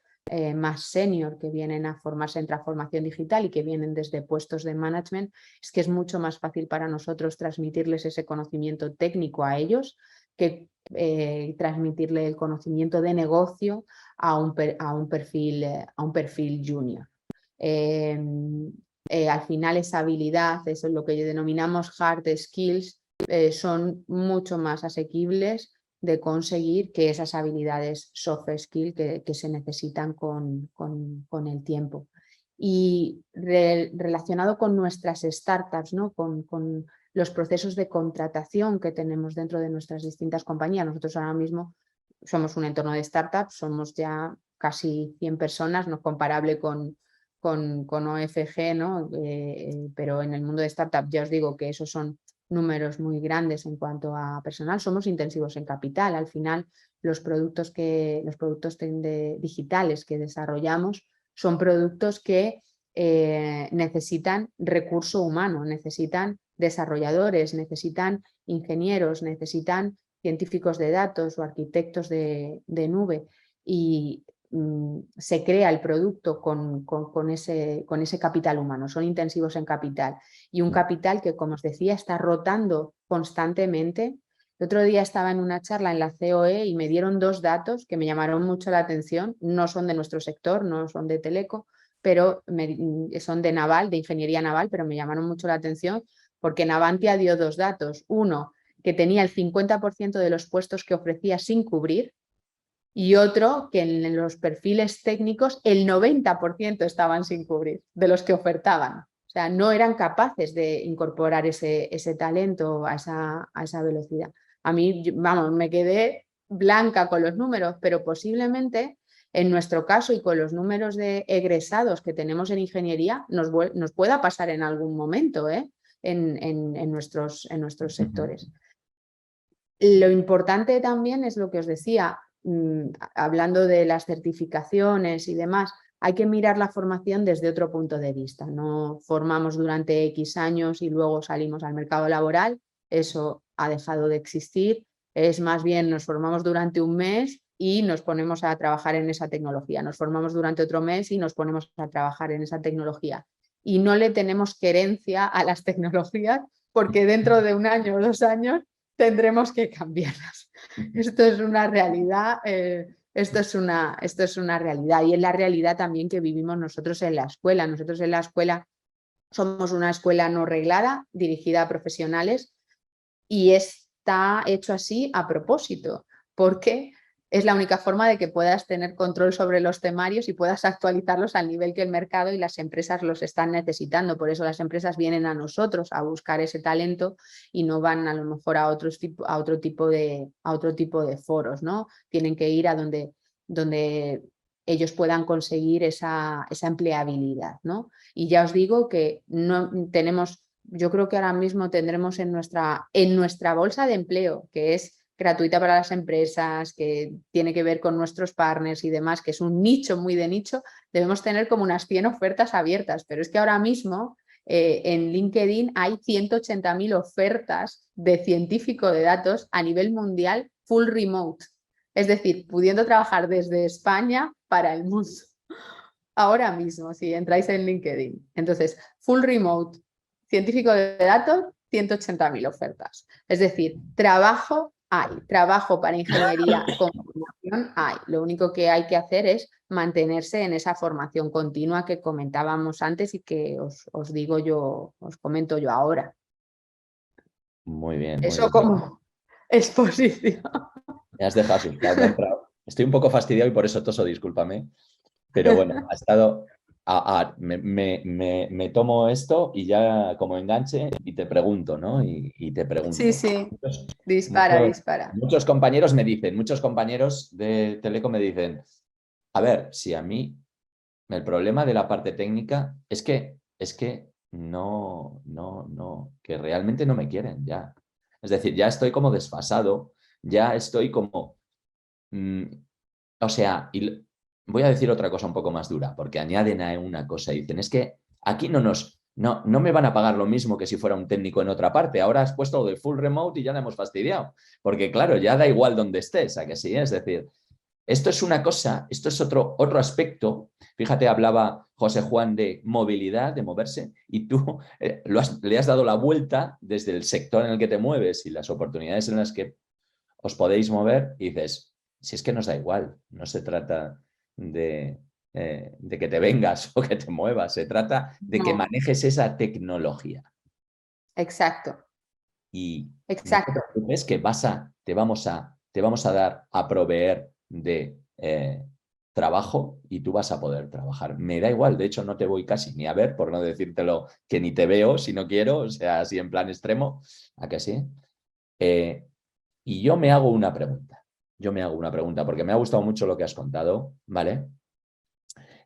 más senior que vienen a formarse en transformación digital y que vienen desde puestos de management, es que es mucho más fácil para nosotros transmitirles ese conocimiento técnico a ellos que transmitirle el conocimiento de negocio a un perfil junior. Al final esa habilidad, eso es lo que denominamos hard skills, son mucho más asequibles de conseguir que esas habilidades soft skill que se necesitan con el tiempo. Y relacionado con nuestras startups, ¿no? con los procesos de contratación que tenemos dentro de nuestras distintas compañías. Nosotros ahora mismo somos un entorno de startups, somos ya casi 100 personas, no comparable con OFG, ¿no? Pero en el mundo de startup ya os digo que esos son números muy grandes en cuanto a personal. Somos intensivos en capital. Al final, los productos digitales que desarrollamos son productos que necesitan recurso humano, necesitan desarrolladores, necesitan ingenieros, necesitan científicos de datos o arquitectos de nube, y se crea el producto con ese capital humano. Son intensivos en capital y un capital que, como os decía, está rotando constantemente. El otro día estaba en una charla en la COE y me dieron 2 datos que me llamaron mucho la atención. No son de nuestro sector, no son de Teleco, pero son de Naval, de ingeniería naval, pero me llamaron mucho la atención porque Navantia dio 2 datos. Uno, que tenía el 50% de los puestos que ofrecía sin cubrir, y otro que en los perfiles técnicos el 90% estaban sin cubrir de los que ofertaban. O sea, no eran capaces de incorporar ese talento a esa velocidad. A mí, vamos, me quedé blanca con los números, pero posiblemente en nuestro caso y con los números de egresados que tenemos en ingeniería nos pueda pasar en algún momento en nuestros sectores. Lo importante también es lo que os decía, hablando de las certificaciones y demás, hay que mirar la formación desde otro punto de vista. No formamos durante X años y luego salimos al mercado laboral, eso ha dejado de existir. Es más bien nos formamos durante un mes y nos ponemos a trabajar en esa tecnología. Nos formamos durante otro mes y nos ponemos a trabajar en esa tecnología. Y no le tenemos querencia a las tecnologías porque dentro de un año o 2 años tendremos que cambiarlas. Esto es una realidad. Esto es una realidad y es la realidad también que vivimos nosotros en la escuela. Nosotros en la escuela somos una escuela no reglada, dirigida a profesionales y está hecho así a propósito, porque es la única forma de que puedas tener control sobre los temarios y puedas actualizarlos al nivel que el mercado y las empresas los están necesitando. Por eso las empresas vienen a nosotros a buscar ese talento y no van a lo mejor a otro tipo de foros, ¿no? Tienen que ir a donde ellos puedan conseguir esa empleabilidad, ¿no? Y ya os digo que no tenemos, yo creo que ahora mismo tendremos en nuestra bolsa de empleo, que es gratuita para las empresas, que tiene que ver con nuestros partners y demás, que es un nicho muy de nicho, debemos tener como unas 100 ofertas abiertas, pero es que ahora mismo en LinkedIn hay 180.000 ofertas de científico de datos a nivel mundial full remote, es decir, pudiendo trabajar desde España para el mundo. Ahora mismo, si entráis en LinkedIn. Entonces, full remote, científico de datos, 180.000 ofertas. Es decir, trabajo hay, trabajo para ingeniería con formación hay. Lo único que hay que hacer es mantenerse en esa formación continua que comentábamos antes y que os digo yo, os comento yo ahora. Muy bien. Muy Eso bien. como exposición. Me has dejado asustado. Estoy un poco fastidiado y por eso toso, discúlpame. Pero bueno, ha estado... me tomo esto y ya como enganche y te pregunto, ¿no? Y te pregunto. Sí. Dispara. Muchos compañeros me dicen, muchos compañeros de Teleco me dicen, a ver, si a mí el problema de la parte técnica es que no, que realmente no me quieren ya. Es decir, ya estoy como desfasado, ya estoy como... o sea, y voy a decir otra cosa un poco más dura, porque añaden a una cosa y dicen, es que aquí no me van a pagar lo mismo que si fuera un técnico en otra parte. Ahora has puesto lo de full remote y ya la hemos fastidiado. Porque claro, ya da igual donde estés, ¿a que sí? Es decir, esto es una cosa, esto es otro aspecto. Fíjate, hablaba José Juan de movilidad, de moverse, y tú le has dado la vuelta desde el sector en el que te mueves y las oportunidades en las que os podéis mover y dices, si es que nos da igual, no se trata de que te vengas o que te muevas, se trata de que manejes esa tecnología. Exacto. Y Exacto. no te preocupes que te vamos a dar a proveer de trabajo y tú vas a poder trabajar. Me da igual, de hecho no te voy casi ni a ver, por no decírtelo que ni te veo si no quiero, o sea, así en plan extremo, ¿a que sí? Y yo me hago una pregunta. Porque me ha gustado mucho lo que has contado, ¿vale?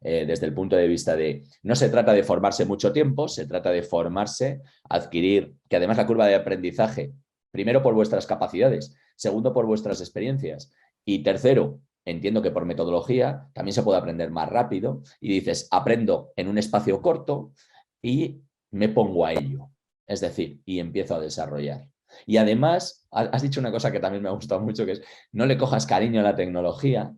Desde el punto de vista de, no se trata de formarse mucho tiempo, se trata de formarse, adquirir, que además la curva de aprendizaje, primero por vuestras capacidades, segundo por vuestras experiencias y tercero, entiendo que por metodología también se puede aprender más rápido y dices, aprendo en un espacio corto y me pongo a ello, es decir, y empiezo a desarrollar. Y además, has dicho una cosa que también me ha gustado mucho, que es no le cojas cariño a la tecnología,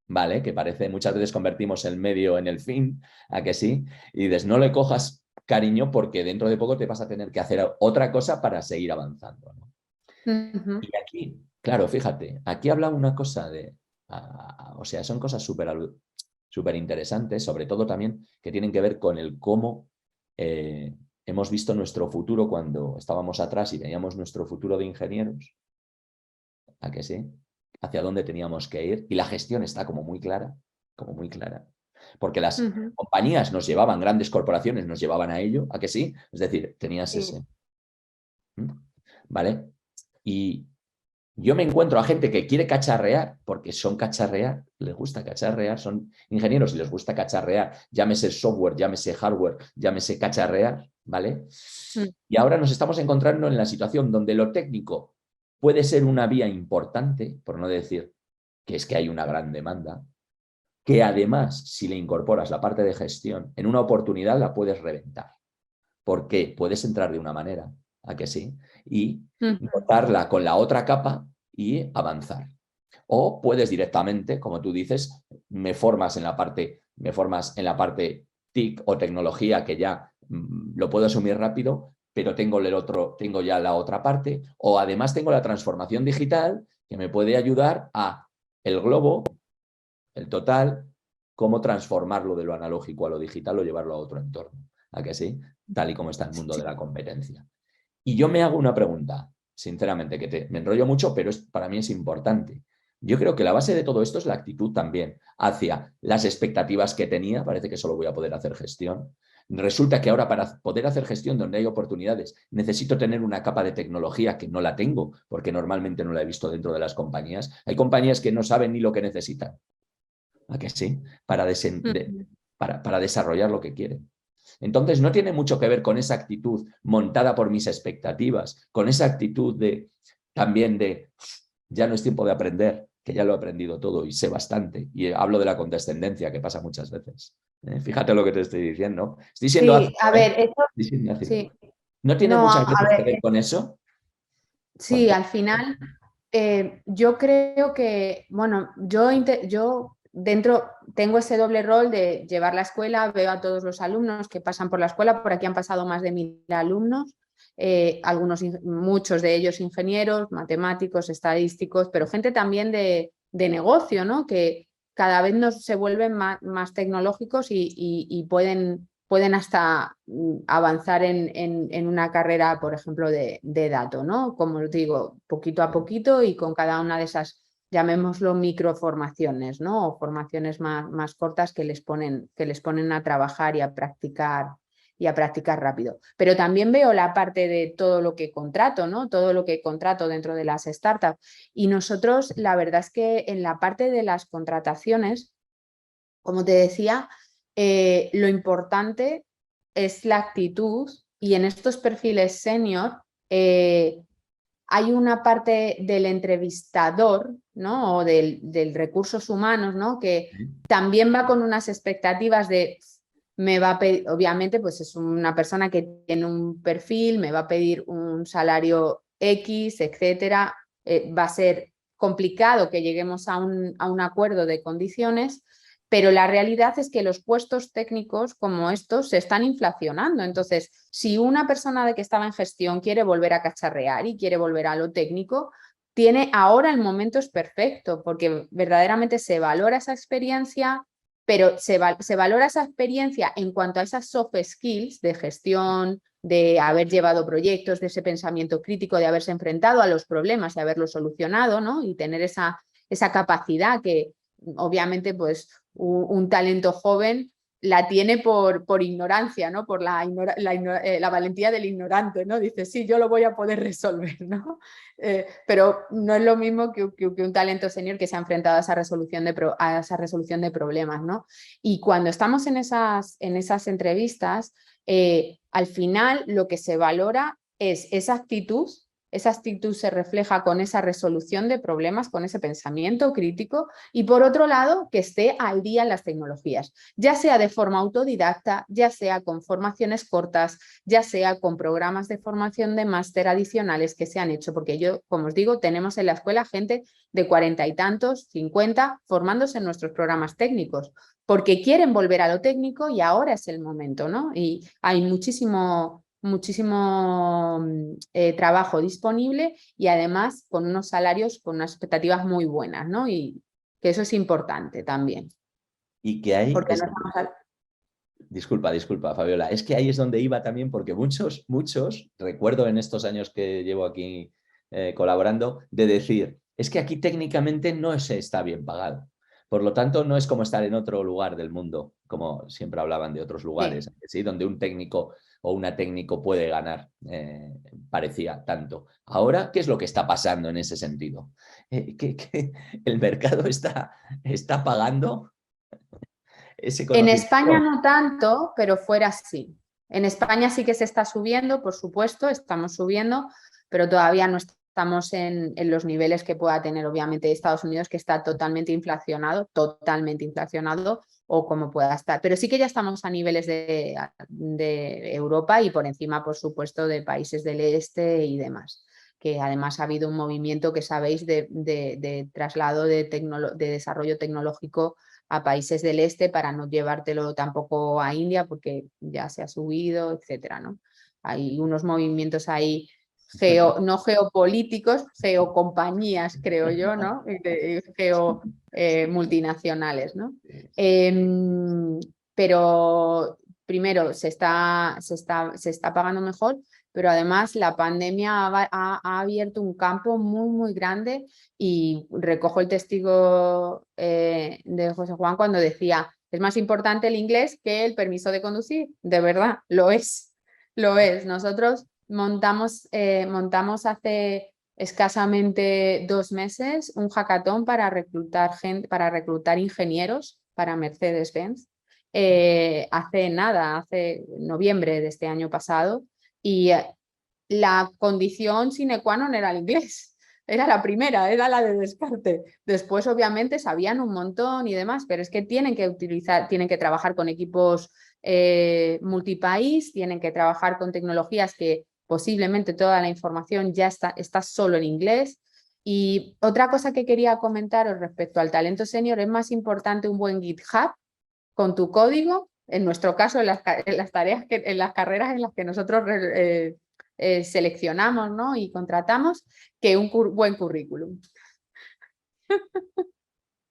¿vale? Que parece, muchas veces convertimos el medio en el fin, ¿a que sí? Y dices, no le cojas cariño porque dentro de poco te vas a tener que hacer otra cosa para seguir avanzando, ¿no? Y aquí, claro, fíjate, aquí habla una cosa de, o sea, son cosas súper interesantes, sobre todo también que tienen que ver con el cómo hemos visto nuestro futuro cuando estábamos atrás y teníamos nuestro futuro de ingenieros, ¿a que sí? Hacia dónde teníamos que ir y la gestión está como muy clara, porque las compañías nos llevaban, grandes corporaciones nos llevaban a ello, ¿a que sí? Es decir, tenías ese. ¿Vale? Y yo me encuentro a gente que quiere cacharrear, porque son cacharrear, les gusta cacharrear, son ingenieros y les gusta cacharrear, llámese software, llámese hardware, llámese cacharrear, ¿vale? Y ahora nos estamos encontrando en la situación donde lo técnico puede ser una vía importante, por no decir que es que hay una gran demanda, que además, si le incorporas la parte de gestión, en una oportunidad la puedes reventar. ¿Por qué? Puedes entrar de una manera, ¿a que sí? Y notarla con la otra capa y avanzar. O puedes directamente, como tú dices, me formas en la parte TIC o tecnología que ya lo puedo asumir rápido, pero tengo ya la otra parte, o además tengo la transformación digital que me puede ayudar a el globo, el total, cómo transformarlo de lo analógico a lo digital o llevarlo a otro entorno. ¿A que sí? Tal y como está el mundo de la competencia. Y yo me hago una pregunta, sinceramente, que me enrollo mucho, pero para mí es importante. Yo creo que la base de todo esto es la actitud también hacia las expectativas que tenía. Parece que solo voy a poder hacer gestión. Resulta que ahora para poder hacer gestión donde hay oportunidades necesito tener una capa de tecnología que no la tengo, porque normalmente no la he visto dentro de las compañías. Hay compañías que no saben ni lo que necesitan. ¿A que sí? Para desarrollar lo que quieren. Entonces no tiene mucho que ver con esa actitud montada por mis expectativas, con esa actitud también de ya no es tiempo de aprender, que ya lo he aprendido todo y sé bastante. Y hablo de la condescendencia que pasa muchas veces. Fíjate lo que te estoy diciendo. Estoy siendo ácido, a ver, estoy siendo ácido. sí. ¿No tiene No, muchas a veces que ver, ver con eso? sí, al final yo creo que, bueno, yo dentro tengo ese doble rol de llevar la escuela, veo a todos los alumnos que pasan por la escuela, por aquí han pasado más de 1000 alumnos, muchos de ellos ingenieros, matemáticos, estadísticos, pero gente también de negocio, ¿no? Que cada vez se vuelven más tecnológicos y pueden hasta avanzar en una carrera, por ejemplo, de dato, ¿no? Como os digo, poquito a poquito y con cada una de esas, llamémoslo microformaciones, ¿no? O formaciones más cortas que les ponen a trabajar y a practicar rápido. Pero también veo la parte de todo lo que contrato, ¿no? Todo lo que contrato dentro de las startups. Y nosotros, la verdad es que en la parte de las contrataciones, como te decía, lo importante es la actitud y en estos perfiles senior hay una parte del entrevistador, ¿no? O del recursos humanos, ¿no? Que también va con unas expectativas de me va a pedir, obviamente, pues es una persona que tiene un perfil, me va a pedir un salario X, etcétera. Va a ser complicado que lleguemos a un acuerdo de condiciones, pero la realidad es que los puestos técnicos como estos se están inflacionando. Entonces, si una persona de que estaba en gestión quiere volver a cacharrear y quiere volver a lo técnico, tiene ahora el momento es perfecto, porque verdaderamente se valora esa experiencia, pero se valora esa experiencia en cuanto a esas soft skills de gestión, de haber llevado proyectos, de ese pensamiento crítico, de haberse enfrentado a los problemas y haberlos solucionado, ¿no? Y tener esa capacidad que obviamente pues un talento joven la tiene por ignorancia, ¿no? Por la valentía del ignorante, ¿no? Dice, sí, yo lo voy a poder resolver, ¿no? Pero no es lo mismo que un talento senior que se ha enfrentado a esa resolución de problemas, ¿no? Y cuando estamos en esas entrevistas, al final lo que se valora es esa actitud. Esa actitud se refleja con esa resolución de problemas, con ese pensamiento crítico y, por otro lado, que esté al día en las tecnologías, ya sea de forma autodidacta, ya sea con formaciones cortas, ya sea con programas de formación de máster adicionales que se han hecho, porque yo, como os digo, tenemos en la escuela gente de 40 y tantos, 50, formándose en nuestros programas técnicos, porque quieren volver a lo técnico y ahora es el momento, ¿no? Y hay muchísimo trabajo disponible y además con unos salarios, con unas expectativas muy buenas, ¿no? Y que eso es importante también. Y que hay... Porque Disculpa, Fabiola. Es que ahí es donde iba también, porque muchos, recuerdo en estos años que llevo aquí colaborando, de decir, es que aquí técnicamente no se está bien pagado. Por lo tanto, no es como estar en otro lugar del mundo, como siempre hablaban de otros lugares, ¿sí? Donde un técnico o una técnico puede ganar, parecía tanto. Ahora, ¿qué es lo que está pasando en ese sentido? Que el mercado está pagando ese En conocimiento. España no tanto, pero fuera sí. En España sí que se está subiendo, por supuesto, estamos subiendo, pero todavía no estamos en los niveles que pueda tener obviamente Estados Unidos, que está totalmente inflacionado, o como pueda estar. Pero sí que ya estamos a niveles de Europa y por encima, por supuesto, de países del este y demás. Que además ha habido un movimiento que sabéis de traslado de desarrollo tecnológico a países del este para no llevártelo tampoco a India porque ya se ha subido, etcétera, ¿no? Hay unos movimientos ahí no geopolíticos, geocompañías, creo yo, ¿no? Multinacionales, ¿no? Pero primero se está pagando mejor, pero además la pandemia ha abierto un campo muy, muy grande y recojo el testigo de José Juan cuando decía, es más importante el inglés que el permiso de conducir. De verdad, lo es, lo es. Nosotros montamos hace escasamente 2 meses un hackathon para reclutar ingenieros para Mercedes-Benz. Hace noviembre de este año pasado, y la condición sine qua non era el inglés. Era la primera, era la de descarte. Después, obviamente, sabían un montón y demás, pero es que tienen que trabajar con equipos multipaís, tienen que trabajar con tecnologías que posiblemente toda la información ya está solo en inglés. Y otra cosa que quería comentaros respecto al talento senior, es más importante un buen GitHub con tu código, en nuestro caso, en las tareas, en las carreras en las que nosotros seleccionamos, ¿no? Y contratamos, que un buen currículum.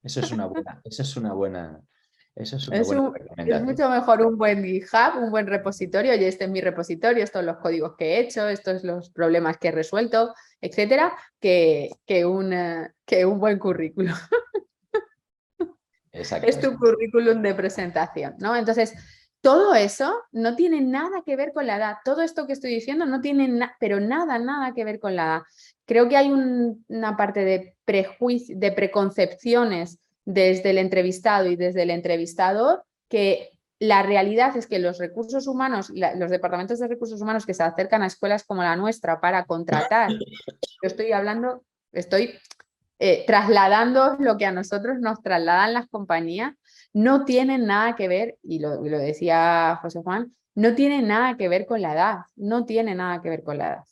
Eso es una buena Es recomendación. mucho mejor un buen GitHub, un buen repositorio. Oye, este es mi repositorio, estos son los códigos que he hecho, estos son los problemas que he resuelto, etcétera, que un buen currículum. Exacto. Es tu currículum de presentación, ¿no? Entonces, todo eso no tiene nada que ver con la edad. Todo esto que estoy diciendo no tiene pero nada que ver con la edad. Creo que hay una parte de prejuicio, de preconcepciones desde el entrevistado y desde el entrevistador, que la realidad es que los recursos humanos, los departamentos de recursos humanos que se acercan a escuelas como la nuestra para contratar, estoy trasladando lo que a nosotros nos trasladan las compañías, no tienen nada que ver, y lo decía José Juan, no tiene nada que ver con la edad, no tiene nada que ver con la edad.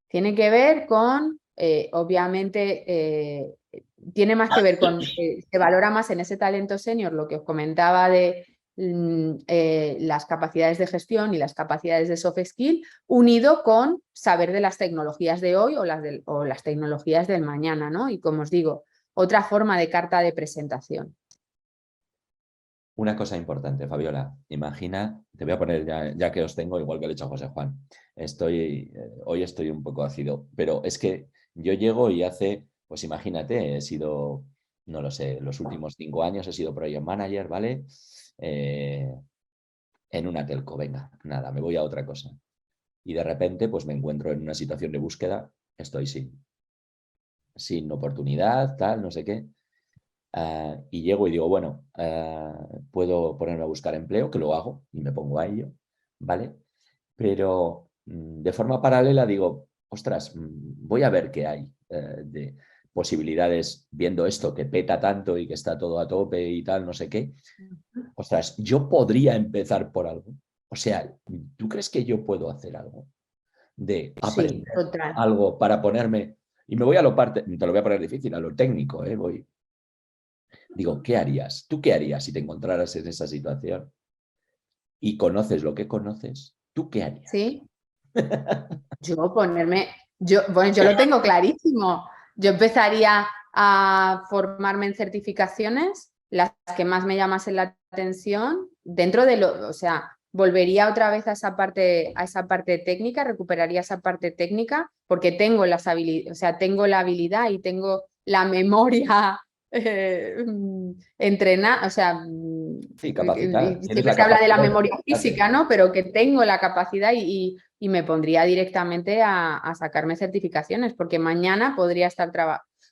Tiene que ver con, obviamente, tiene más que ver con, se valora más en ese talento senior lo que os comentaba de las capacidades de gestión y las capacidades de soft skill, unido con saber de las tecnologías de hoy o las tecnologías del mañana, ¿no? Y como os digo, otra forma de carta de presentación. Una cosa importante, Fabiola, imagina, te voy a poner ya que os tengo, igual que le he dicho a José Juan, hoy estoy un poco ácido, pero es que yo llego y pues imagínate, he sido, no lo sé, los últimos 5 años he sido project manager, ¿vale? En una telco, venga, nada, me voy a otra cosa. Y de repente pues me encuentro en una situación de búsqueda, estoy sin oportunidad, tal, no sé qué. Y llego y digo, bueno, puedo ponerme a buscar empleo, que lo hago y me pongo a ello, ¿vale? Pero de forma paralela digo, ostras, voy a ver qué hay de posibilidades viendo esto que peta tanto y que está todo a tope y tal, no sé qué. Ostras, yo podría empezar por algo. O sea, ¿tú crees que yo puedo hacer algo? De aprender algo para ponerme... Y me voy a te lo voy a poner difícil, a lo técnico, voy... Digo, ¿qué harías? ¿Tú qué harías si te encontraras en esa situación y conoces lo que conoces? ¿Tú qué harías? Sí. Yo lo tengo clarísimo. Yo empezaría a formarme en certificaciones, las que más me llamasen la atención, dentro de o sea, volvería otra vez a esa parte técnica, recuperaría esa parte técnica, porque tengo tengo la habilidad y tengo la memoria entrenar, o sea, Sí, capacidad. Tienes siempre la se habla de la capacidad memoria de física, ¿no? Pero que tengo la capacidad y me pondría directamente a sacarme certificaciones, porque mañana podría estar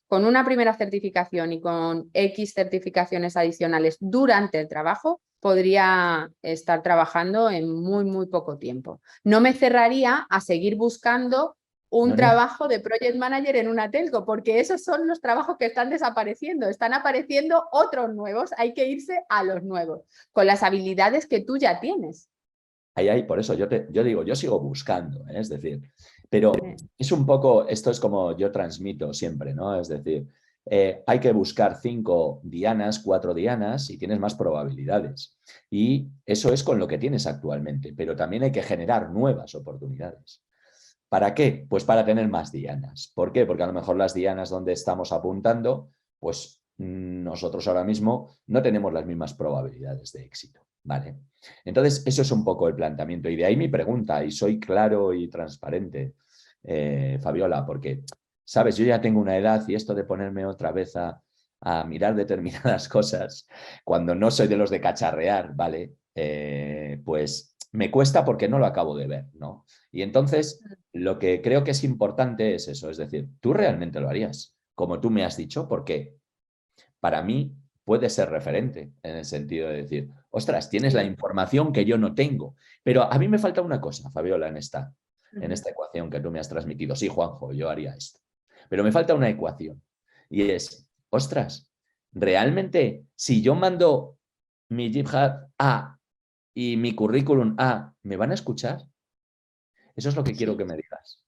con una primera certificación y con X certificaciones adicionales durante el trabajo, podría estar trabajando en muy, muy poco tiempo. No me cerraría a seguir buscando un trabajo de project manager en una telco, porque esos son los trabajos que están desapareciendo, están apareciendo otros nuevos, hay que irse a los nuevos, con las habilidades que tú ya tienes. Ahí, por eso yo digo, yo sigo buscando, ¿eh? Es decir, pero es un poco, esto es como yo transmito siempre, ¿no? Es decir, hay que buscar 5 dianas, 4 dianas y tienes más probabilidades. Y eso es con lo que tienes actualmente, pero también hay que generar nuevas oportunidades. ¿Para qué? Pues para tener más dianas. ¿Por qué? Porque a lo mejor las dianas donde estamos apuntando, pues nosotros ahora mismo no tenemos las mismas probabilidades de éxito. ¿Vale? Entonces, eso es un poco el planteamiento. Y de ahí mi pregunta, y soy claro y transparente, Fabiola, porque, sabes, yo ya tengo una edad y esto de ponerme otra vez a mirar determinadas cosas, cuando no soy de los de cacharrear, ¿vale? Pues me cuesta porque no lo acabo de ver, ¿no? Y entonces, lo que creo que es importante es eso, es decir, tú realmente lo harías, como tú me has dicho, porque para mí puede ser referente en el sentido de decir, ostras, tienes la información que yo no tengo. Pero a mí me falta una cosa, Fabiola, en esta ecuación que tú me has transmitido. Sí, Juanjo, yo haría esto. Pero me falta una ecuación. Y es, ostras, realmente, si yo mando mi GitHub A y mi currículum A, ¿me van a escuchar? Eso es lo que quiero que me digas.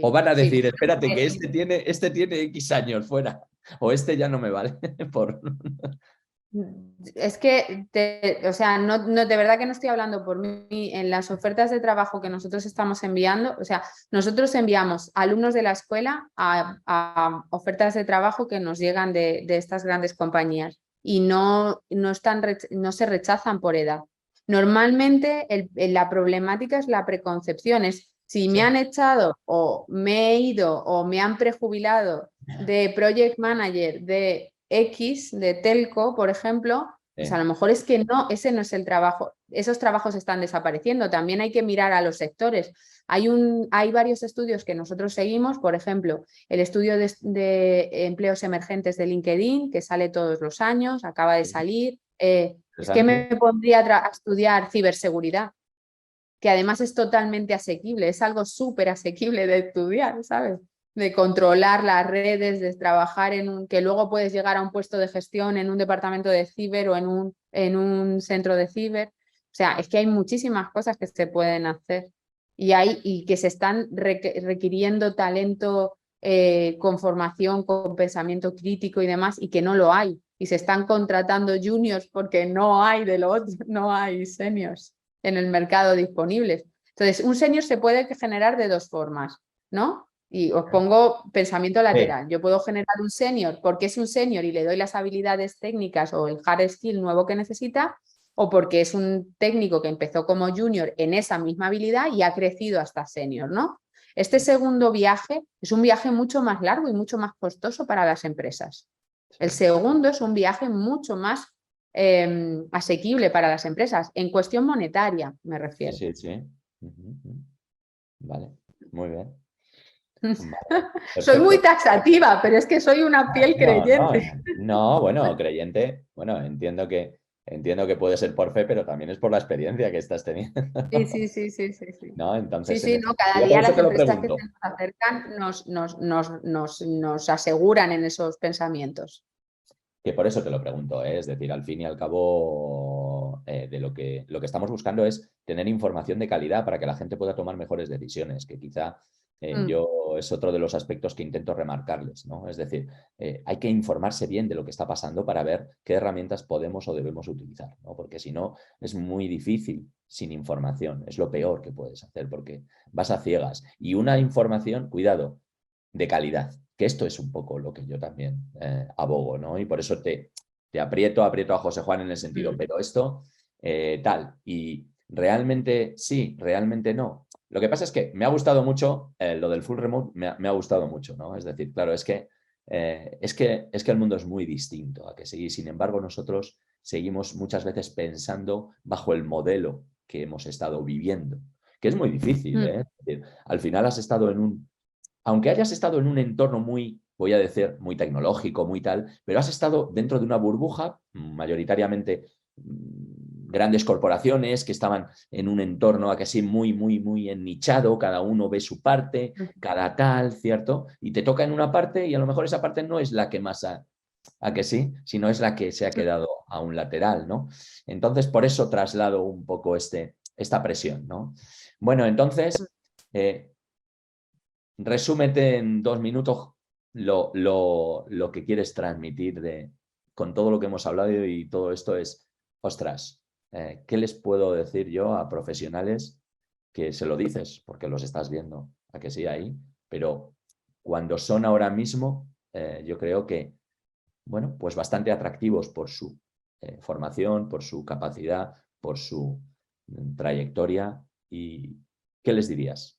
O van a decir, espérate, que este tiene X años fuera. O este ya no me vale. Por... Es que, o sea, de verdad que no estoy hablando por mí. En las ofertas de trabajo que nosotros estamos enviando, o sea, nosotros enviamos alumnos de la escuela a ofertas de trabajo que nos llegan de estas grandes compañías y no se rechazan por edad. Normalmente la problemática es la preconcepción, es si me han echado o me he ido o me han prejubilado de project manager de X, de telco, por ejemplo, pues a lo mejor es que no, ese no es el trabajo. Esos trabajos están desapareciendo. También hay que mirar a los sectores. Hay varios estudios que nosotros seguimos, por ejemplo, el estudio de empleos emergentes de LinkedIn, que sale todos los años, acaba de salir. Es que me pondría a estudiar ciberseguridad, que además es totalmente asequible, es algo súper asequible de estudiar, ¿sabes? De controlar las redes, de trabajar que luego puedes llegar a un puesto de gestión en un departamento de ciber o en un centro de ciber. O sea, es que hay muchísimas cosas que se pueden hacer y que se están requiriendo talento con formación, con pensamiento crítico y demás, y que no lo hay. Y se están contratando juniors porque no hay de lo otro, no hay seniors en el mercado disponibles. Entonces, un senior se puede generar de dos formas, ¿no? Y os pongo pensamiento lateral. Yo puedo generar un senior porque es un senior y le doy las habilidades técnicas o el hard skill nuevo que necesita, o porque es un técnico que empezó como junior en esa misma habilidad y ha crecido hasta senior, ¿no? Este segundo viaje es un viaje mucho más largo y mucho más costoso para las empresas. El segundo es un viaje mucho más asequible para las empresas, en cuestión monetaria, me refiero. Sí, sí, sí. Vale, muy bien. Vale, soy muy taxativa, pero es que soy una fiel creyente. No, bueno, creyente, bueno, entiendo que puede ser por fe, pero también es por la experiencia que estás teniendo. Sí. ¿No? Entonces, Cada día por eso las te lo empresas que pregunto. se nos acercan nos aseguran en esos pensamientos. Que por eso te lo pregunto, ¿eh? Es decir, al fin y al cabo, de lo que estamos buscando es tener información de calidad para que la gente pueda tomar mejores decisiones, que quizá yo es otro de los aspectos que intento remarcarles, ¿no? Es decir, hay que informarse bien de lo que está pasando para ver qué herramientas podemos o debemos utilizar, ¿no? Porque si no, es muy difícil sin información, es lo peor que puedes hacer porque vas a ciegas. Y una información, cuidado, de calidad, que esto es un poco lo que yo también abogo, ¿no? Y por eso te aprieto a José Juan en el sentido, pero esto tal, y realmente sí, realmente no. Lo que pasa es que me ha gustado mucho lo del full remote, me ha gustado mucho, ¿no? Es decir, claro, es que es que el mundo es muy distinto a que sí. Sin embargo, nosotros seguimos muchas veces pensando bajo el modelo que hemos estado viviendo, que es muy difícil, ¿eh? Es decir, al final has estado aunque hayas estado en un entorno muy, voy a decir, muy tecnológico, muy tal, pero has estado dentro de una burbuja, mayoritariamente grandes corporaciones que estaban en un entorno a que sí muy, muy, muy ennichado, cada uno ve su parte, cada tal, ¿cierto? Y te toca en una parte y a lo mejor esa parte no es la que más a que sí, sino es la que se ha quedado a un lateral, ¿no? Entonces, por eso traslado un poco esta presión, ¿no? Bueno, entonces, resúmete en 2 minutos lo que quieres transmitir con todo lo que hemos hablado y todo esto es, ostras, ¿qué les puedo decir yo a profesionales que se lo dices? Porque los estás viendo, a que sí ahí, pero cuando son ahora mismo, yo creo que, bueno, pues bastante atractivos por su formación, por su capacidad, por su trayectoria. ¿Y qué les dirías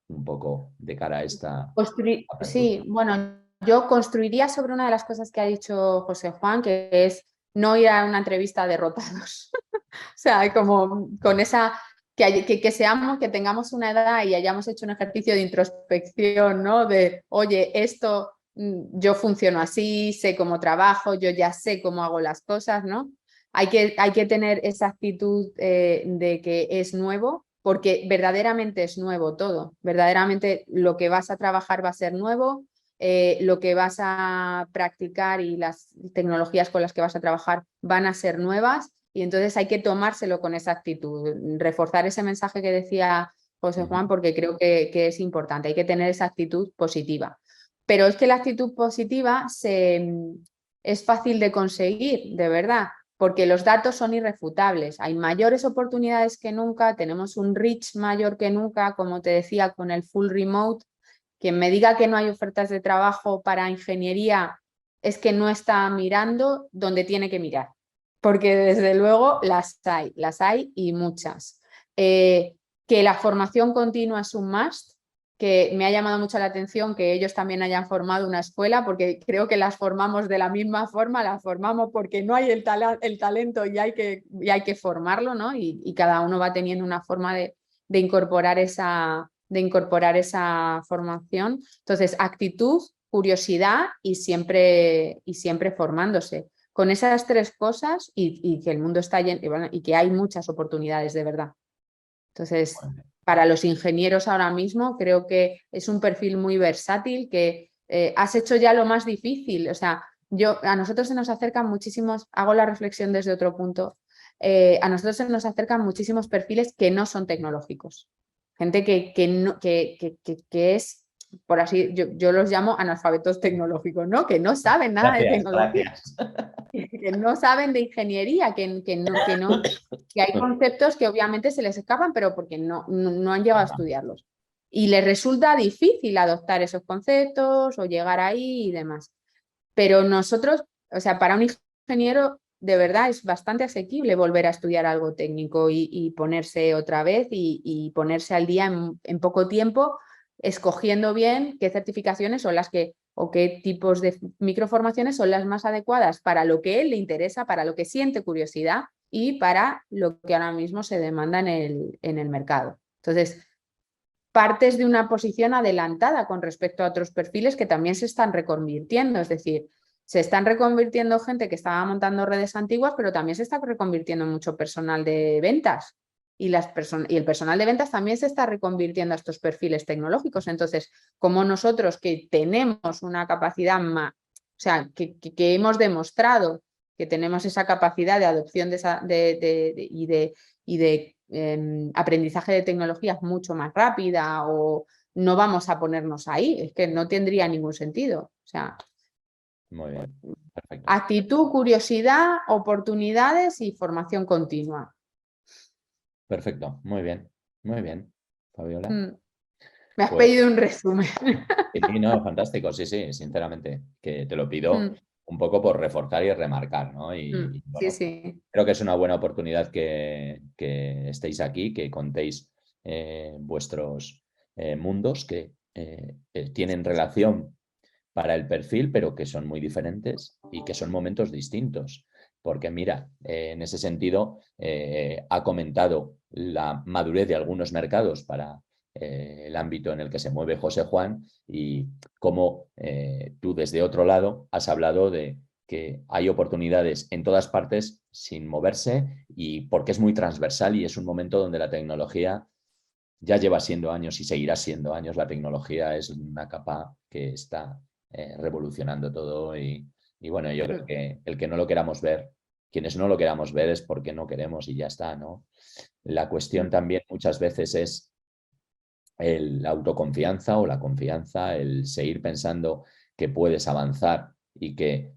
un poco de cara a esta apertura? Sí, bueno, yo construiría sobre una de las cosas que ha dicho José Juan, que es no ir a una entrevista derrotados. O sea, como con esa, que seamos, que tengamos una edad y hayamos hecho un ejercicio de introspección, ¿no? De, oye, esto yo funciono así, sé cómo trabajo, yo ya sé cómo hago las cosas, ¿no? Hay que tener esa actitud de que es nuevo, porque verdaderamente es nuevo todo. Verdaderamente lo que vas a trabajar va a ser nuevo, lo que vas a practicar y las tecnologías con las que vas a trabajar van a ser nuevas. Y entonces hay que tomárselo con esa actitud, reforzar ese mensaje que decía José Juan, porque creo que es importante, hay que tener esa actitud positiva. Pero es que la actitud positiva es fácil de conseguir, de verdad, porque los datos son irrefutables. Hay mayores oportunidades que nunca, tenemos un reach mayor que nunca, como te decía, con el full remote. Quien me diga que no hay ofertas de trabajo para ingeniería es que no está mirando donde tiene que mirar, porque desde luego las hay y muchas. Que la formación continua es un must, que me ha llamado mucho la atención que ellos también hayan formado una escuela, porque creo que las formamos de la misma forma, las formamos porque no hay el talento y hay que formarlo, ¿no? Y cada uno va teniendo una forma de incorporar esa formación. Entonces, actitud, curiosidad y siempre formándose. Con esas 3 cosas y que el mundo está lleno y que hay muchas oportunidades de verdad. Entonces, para los ingenieros ahora mismo creo que es un perfil muy versátil, que has hecho ya lo más difícil. O sea, a nosotros se nos acercan muchísimos, hago la reflexión desde otro punto, a nosotros se nos acercan muchísimos perfiles que no son tecnológicos. Gente que es, por así, yo los llamo analfabetos tecnológicos, ¿no? Que no saben nada de tecnología. Que no saben de ingeniería, que hay conceptos que obviamente se les escapan, pero porque no han llegado a estudiarlos. Y les resulta difícil adoptar esos conceptos o llegar ahí y demás. Pero nosotros, o sea, para un ingeniero de verdad es bastante asequible volver a estudiar algo técnico y ponerse otra vez y ponerse al día en poco tiempo, escogiendo bien qué certificaciones son las que o qué tipos de microformaciones son las más adecuadas para lo que él le interesa, para lo que siente curiosidad y para lo que ahora mismo se demanda en el mercado. Entonces, partes de una posición adelantada con respecto a otros perfiles que también se están reconvirtiendo, es decir, se están reconvirtiendo gente que estaba montando redes antiguas, pero también se está reconvirtiendo mucho personal de ventas y el personal de ventas también se está reconvirtiendo a estos perfiles tecnológicos. Entonces, como nosotros que tenemos una capacidad más, o sea, que hemos demostrado que tenemos esa capacidad de adopción y de aprendizaje de tecnologías mucho más rápida, o no vamos a ponernos ahí, es que no tendría ningún sentido. O sea, muy bien, perfecto. Actitud, curiosidad, oportunidades y formación continua. Perfecto, muy bien, Fabiola. Me has pedido un resumen. Sí, no, fantástico, sí, sinceramente, que te lo pido un poco por reforzar y remarcar, ¿no? Y bueno, sí. creo que es una buena oportunidad que estéis aquí, que contéis vuestros mundos que tienen relación para el perfil, pero que son muy diferentes y que son momentos distintos. Porque mira, en ese sentido, ha comentado la madurez de algunos mercados para el ámbito en el que se mueve José Juan y cómo tú desde otro lado has hablado de que hay oportunidades en todas partes sin moverse y porque es muy transversal y es un momento donde la tecnología ya lleva siendo años y seguirá siendo años. La tecnología es una capa que está revolucionando todo y bueno, yo creo que el que no lo queramos ver, quienes no lo queramos ver es porque no queremos y ya está, ¿no? La cuestión también muchas veces es la autoconfianza o la confianza, el seguir pensando que puedes avanzar y que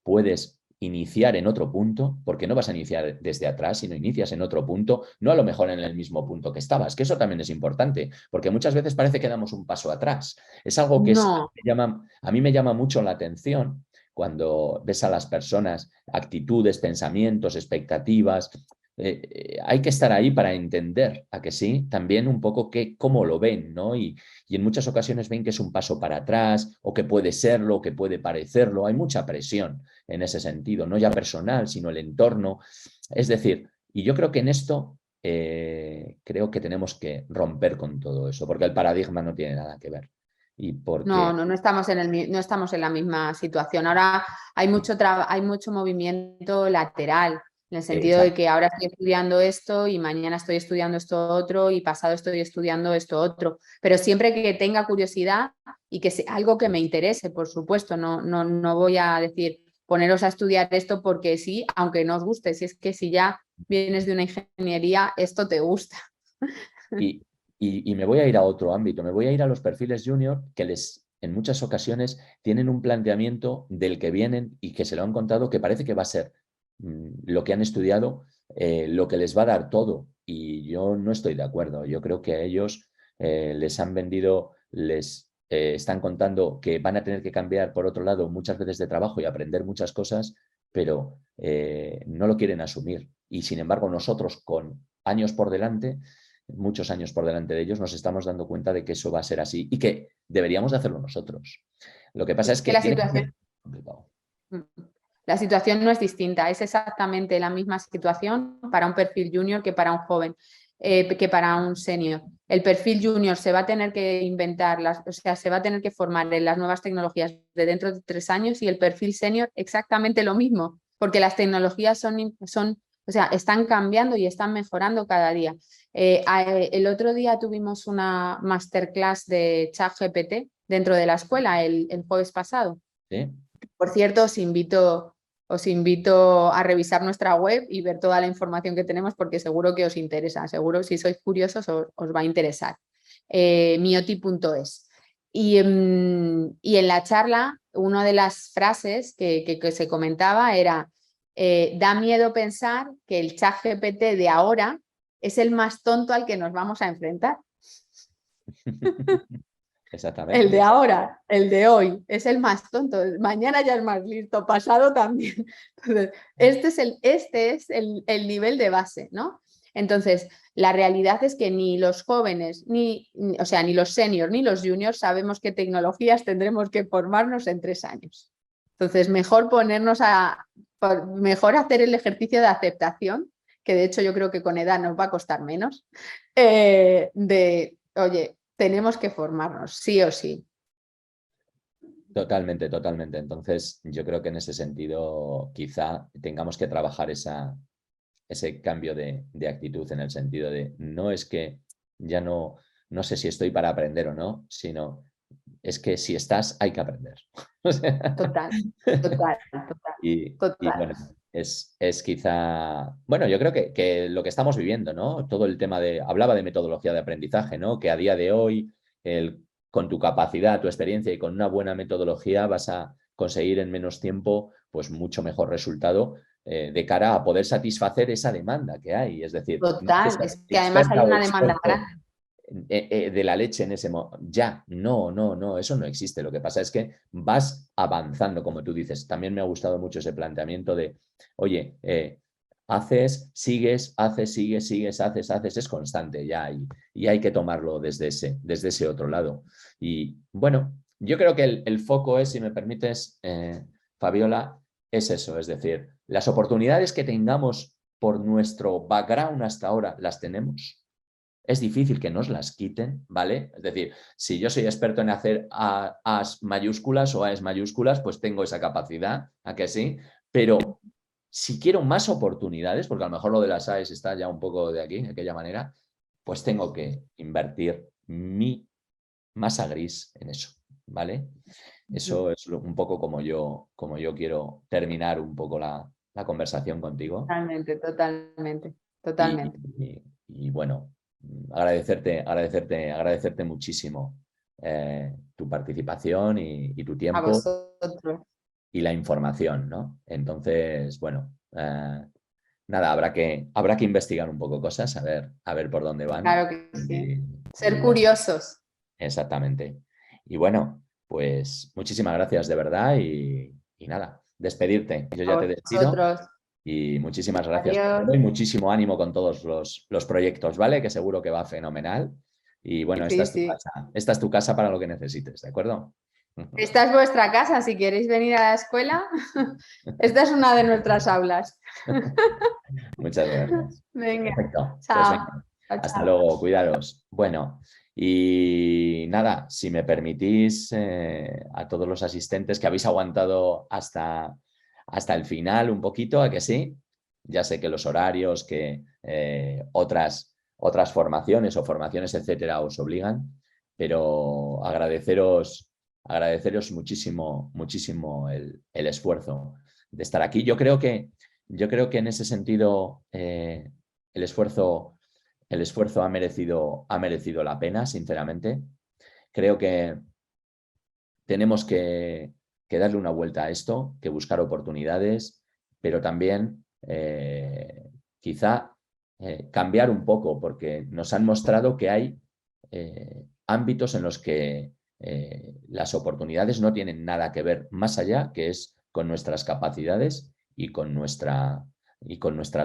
puedes iniciar en otro punto, porque no vas a iniciar desde atrás, sino inicias en otro punto, no a lo mejor en el mismo punto que estabas, que eso también es importante, porque muchas veces parece que damos un paso atrás. Es algo que a mí me llama mucho la atención cuando ves a las personas, actitudes, pensamientos, expectativas. Hay que estar ahí para entender, a que sí, también un poco cómo lo ven, ¿no? Y en muchas ocasiones ven que es un paso para atrás, o que puede serlo, o que puede parecerlo. Hay mucha presión en ese sentido, no ya personal, sino el entorno. Es decir, y yo creo que en esto creo que tenemos que romper con todo eso, porque el paradigma no tiene nada que ver. Y porque... No estamos no estamos en la misma situación. Ahora hay mucho movimiento lateral, en el sentido de que ahora estoy estudiando esto y mañana estoy estudiando esto otro y pasado estoy estudiando esto otro. Pero siempre que tenga curiosidad y que sea algo que me interese, por supuesto. No voy a decir poneros a estudiar esto porque sí, aunque no os guste. Si es que si ya vienes de una ingeniería, esto te gusta. Y me voy a ir a otro ámbito, me voy a ir a los perfiles junior que en muchas ocasiones tienen un planteamiento del que vienen y que se lo han contado que parece que va a ser lo que han estudiado, lo que les va a dar todo. Y yo no estoy de acuerdo. Yo creo que a ellos les han vendido, les están contando que van a tener que cambiar, por otro lado, muchas veces de trabajo y aprender muchas cosas, pero no lo quieren asumir. Y sin embargo, nosotros con años por delante, muchos años por delante de ellos, nos estamos dando cuenta de que eso va a ser así y que deberíamos de hacerlo nosotros. Lo que pasa es que la situación no es distinta, es exactamente la misma situación para un perfil junior que para un joven, que para un senior. El perfil junior se va a tener que inventar, se va a tener que formar en las nuevas tecnologías de dentro de 3 años, y el perfil senior exactamente lo mismo, porque las tecnologías están cambiando y están mejorando cada día. El otro día tuvimos una masterclass de ChatGPT dentro de la escuela el jueves pasado. ¿Sí? Por cierto, os invito a revisar nuestra web y ver toda la información que tenemos, porque seguro que os interesa. Seguro, si sois curiosos, os va a interesar. mioti.es. Y en la charla, una de las frases que se comentaba era: da miedo pensar que el ChatGPT de ahora es el más tonto al que nos vamos a enfrentar. Exactamente. El de ahora, el de hoy, es el más tonto. Mañana ya es más listo, pasado también. Entonces, este es el nivel de base, ¿no? Entonces, la realidad es que ni los jóvenes, ni los seniors, ni los juniors sabemos qué tecnologías tendremos que formarnos en 3 años. Entonces, mejor mejor hacer el ejercicio de aceptación, que de hecho yo creo que con edad nos va a costar menos, oye, tenemos que formarnos, sí o sí. Totalmente, totalmente. Entonces, yo creo que en ese sentido quizá tengamos que trabajar ese cambio de actitud, en el sentido de no es que ya no sé si estoy para aprender o no, sino es que si estás hay que aprender. Total. Y bueno, es quizá, bueno, yo creo que lo que estamos viviendo, ¿no? Todo el tema hablaba de metodología de aprendizaje, ¿no? Que a día de hoy, con tu capacidad, tu experiencia y con una buena metodología vas a conseguir en menos tiempo, pues mucho mejor resultado de cara a poder satisfacer esa demanda que hay. Es decir, total, es que además hay una demanda grande de la leche en ese momento. Ya, no, eso no existe. Lo que pasa es que vas avanzando, como tú dices. También me ha gustado mucho ese planteamiento de, oye, haces, sigues, haces, es constante ya y hay que tomarlo desde ese otro lado. Y bueno, yo creo que el foco es, si me permites, Fabiola, es eso, es decir, las oportunidades que tengamos por nuestro background hasta ahora, las tenemos. Es difícil que nos las quiten, ¿vale? Es decir, si yo soy experto en hacer As mayúsculas o As mayúsculas, pues tengo esa capacidad, ¿a que sí? Pero si quiero más oportunidades, porque a lo mejor lo de las AES está ya un poco de aquí, de aquella manera, pues tengo que invertir mi masa gris en eso, ¿vale? Eso es un poco como yo quiero terminar un poco la conversación contigo. Totalmente, totalmente, Y, totalmente. y bueno, agradecerte muchísimo tu participación y tu A tiempo vosotros. y la información, ¿no? Entonces, bueno, nada, habrá que investigar un poco cosas, a ver por dónde van. Claro que sí. Ser Bueno, curiosos. exactamente. Y bueno, pues muchísimas gracias de verdad y nada, despedirte. Yo ya A te despido. vosotros. Y muchísimas gracias por Adiós. todo y muchísimo ánimo con todos los proyectos, ¿vale? Que seguro que va fenomenal. Y bueno, esta Sí, es tu sí. casa. Esta es tu casa para lo que necesites, ¿de acuerdo? Esta es vuestra casa. Si queréis venir a la escuela, esta es una de nuestras aulas. Muchas gracias. Venga, Perfecto. Pues chao. venga, Chao, hasta chao. luego, cuidaros. Bueno, y nada, si me permitís, a todos los asistentes que habéis aguantado hasta el final un poquito, ¿a que sí? Ya sé que los horarios, que otras formaciones o formaciones, etcétera, os obligan, pero agradeceros muchísimo, muchísimo el esfuerzo de estar aquí. Yo creo que en ese sentido el esfuerzo ha merecido la pena, sinceramente. Creo que tenemos que darle una vuelta a esto, que buscar oportunidades, pero también quizá cambiar un poco, porque nos han mostrado que hay ámbitos en los que las oportunidades no tienen nada que ver más allá, que es con nuestras capacidades y con nuestras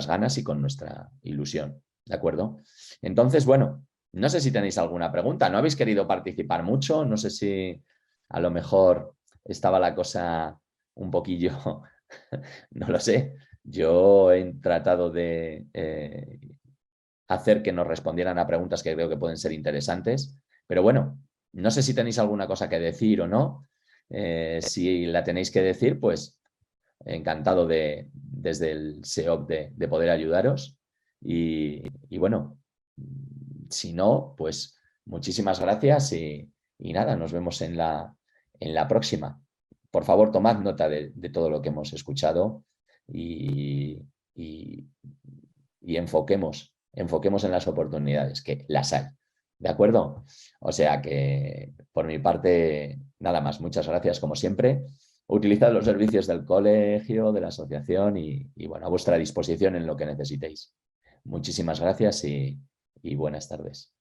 ganas y con nuestra ilusión. ¿De acuerdo? Entonces, bueno, no sé si tenéis alguna pregunta. ¿No habéis querido participar mucho? No sé si a lo mejor estaba la cosa un poquillo, no lo sé. Yo he tratado de hacer que nos respondieran a preguntas que creo que pueden ser interesantes, pero bueno, no sé si tenéis alguna cosa que decir o no. Si la tenéis que decir, pues encantado desde el SEOP de poder ayudaros. Y bueno, si no, pues muchísimas gracias y nada, nos vemos en la próxima. Por favor, tomad nota de todo lo que hemos escuchado y enfoquemos en las oportunidades, que las hay. ¿De acuerdo? O sea que, por mi parte, nada más. Muchas gracias, como siempre. Utilizad los servicios del colegio, de la asociación y bueno, a vuestra disposición en lo que necesitéis. Muchísimas gracias y buenas tardes.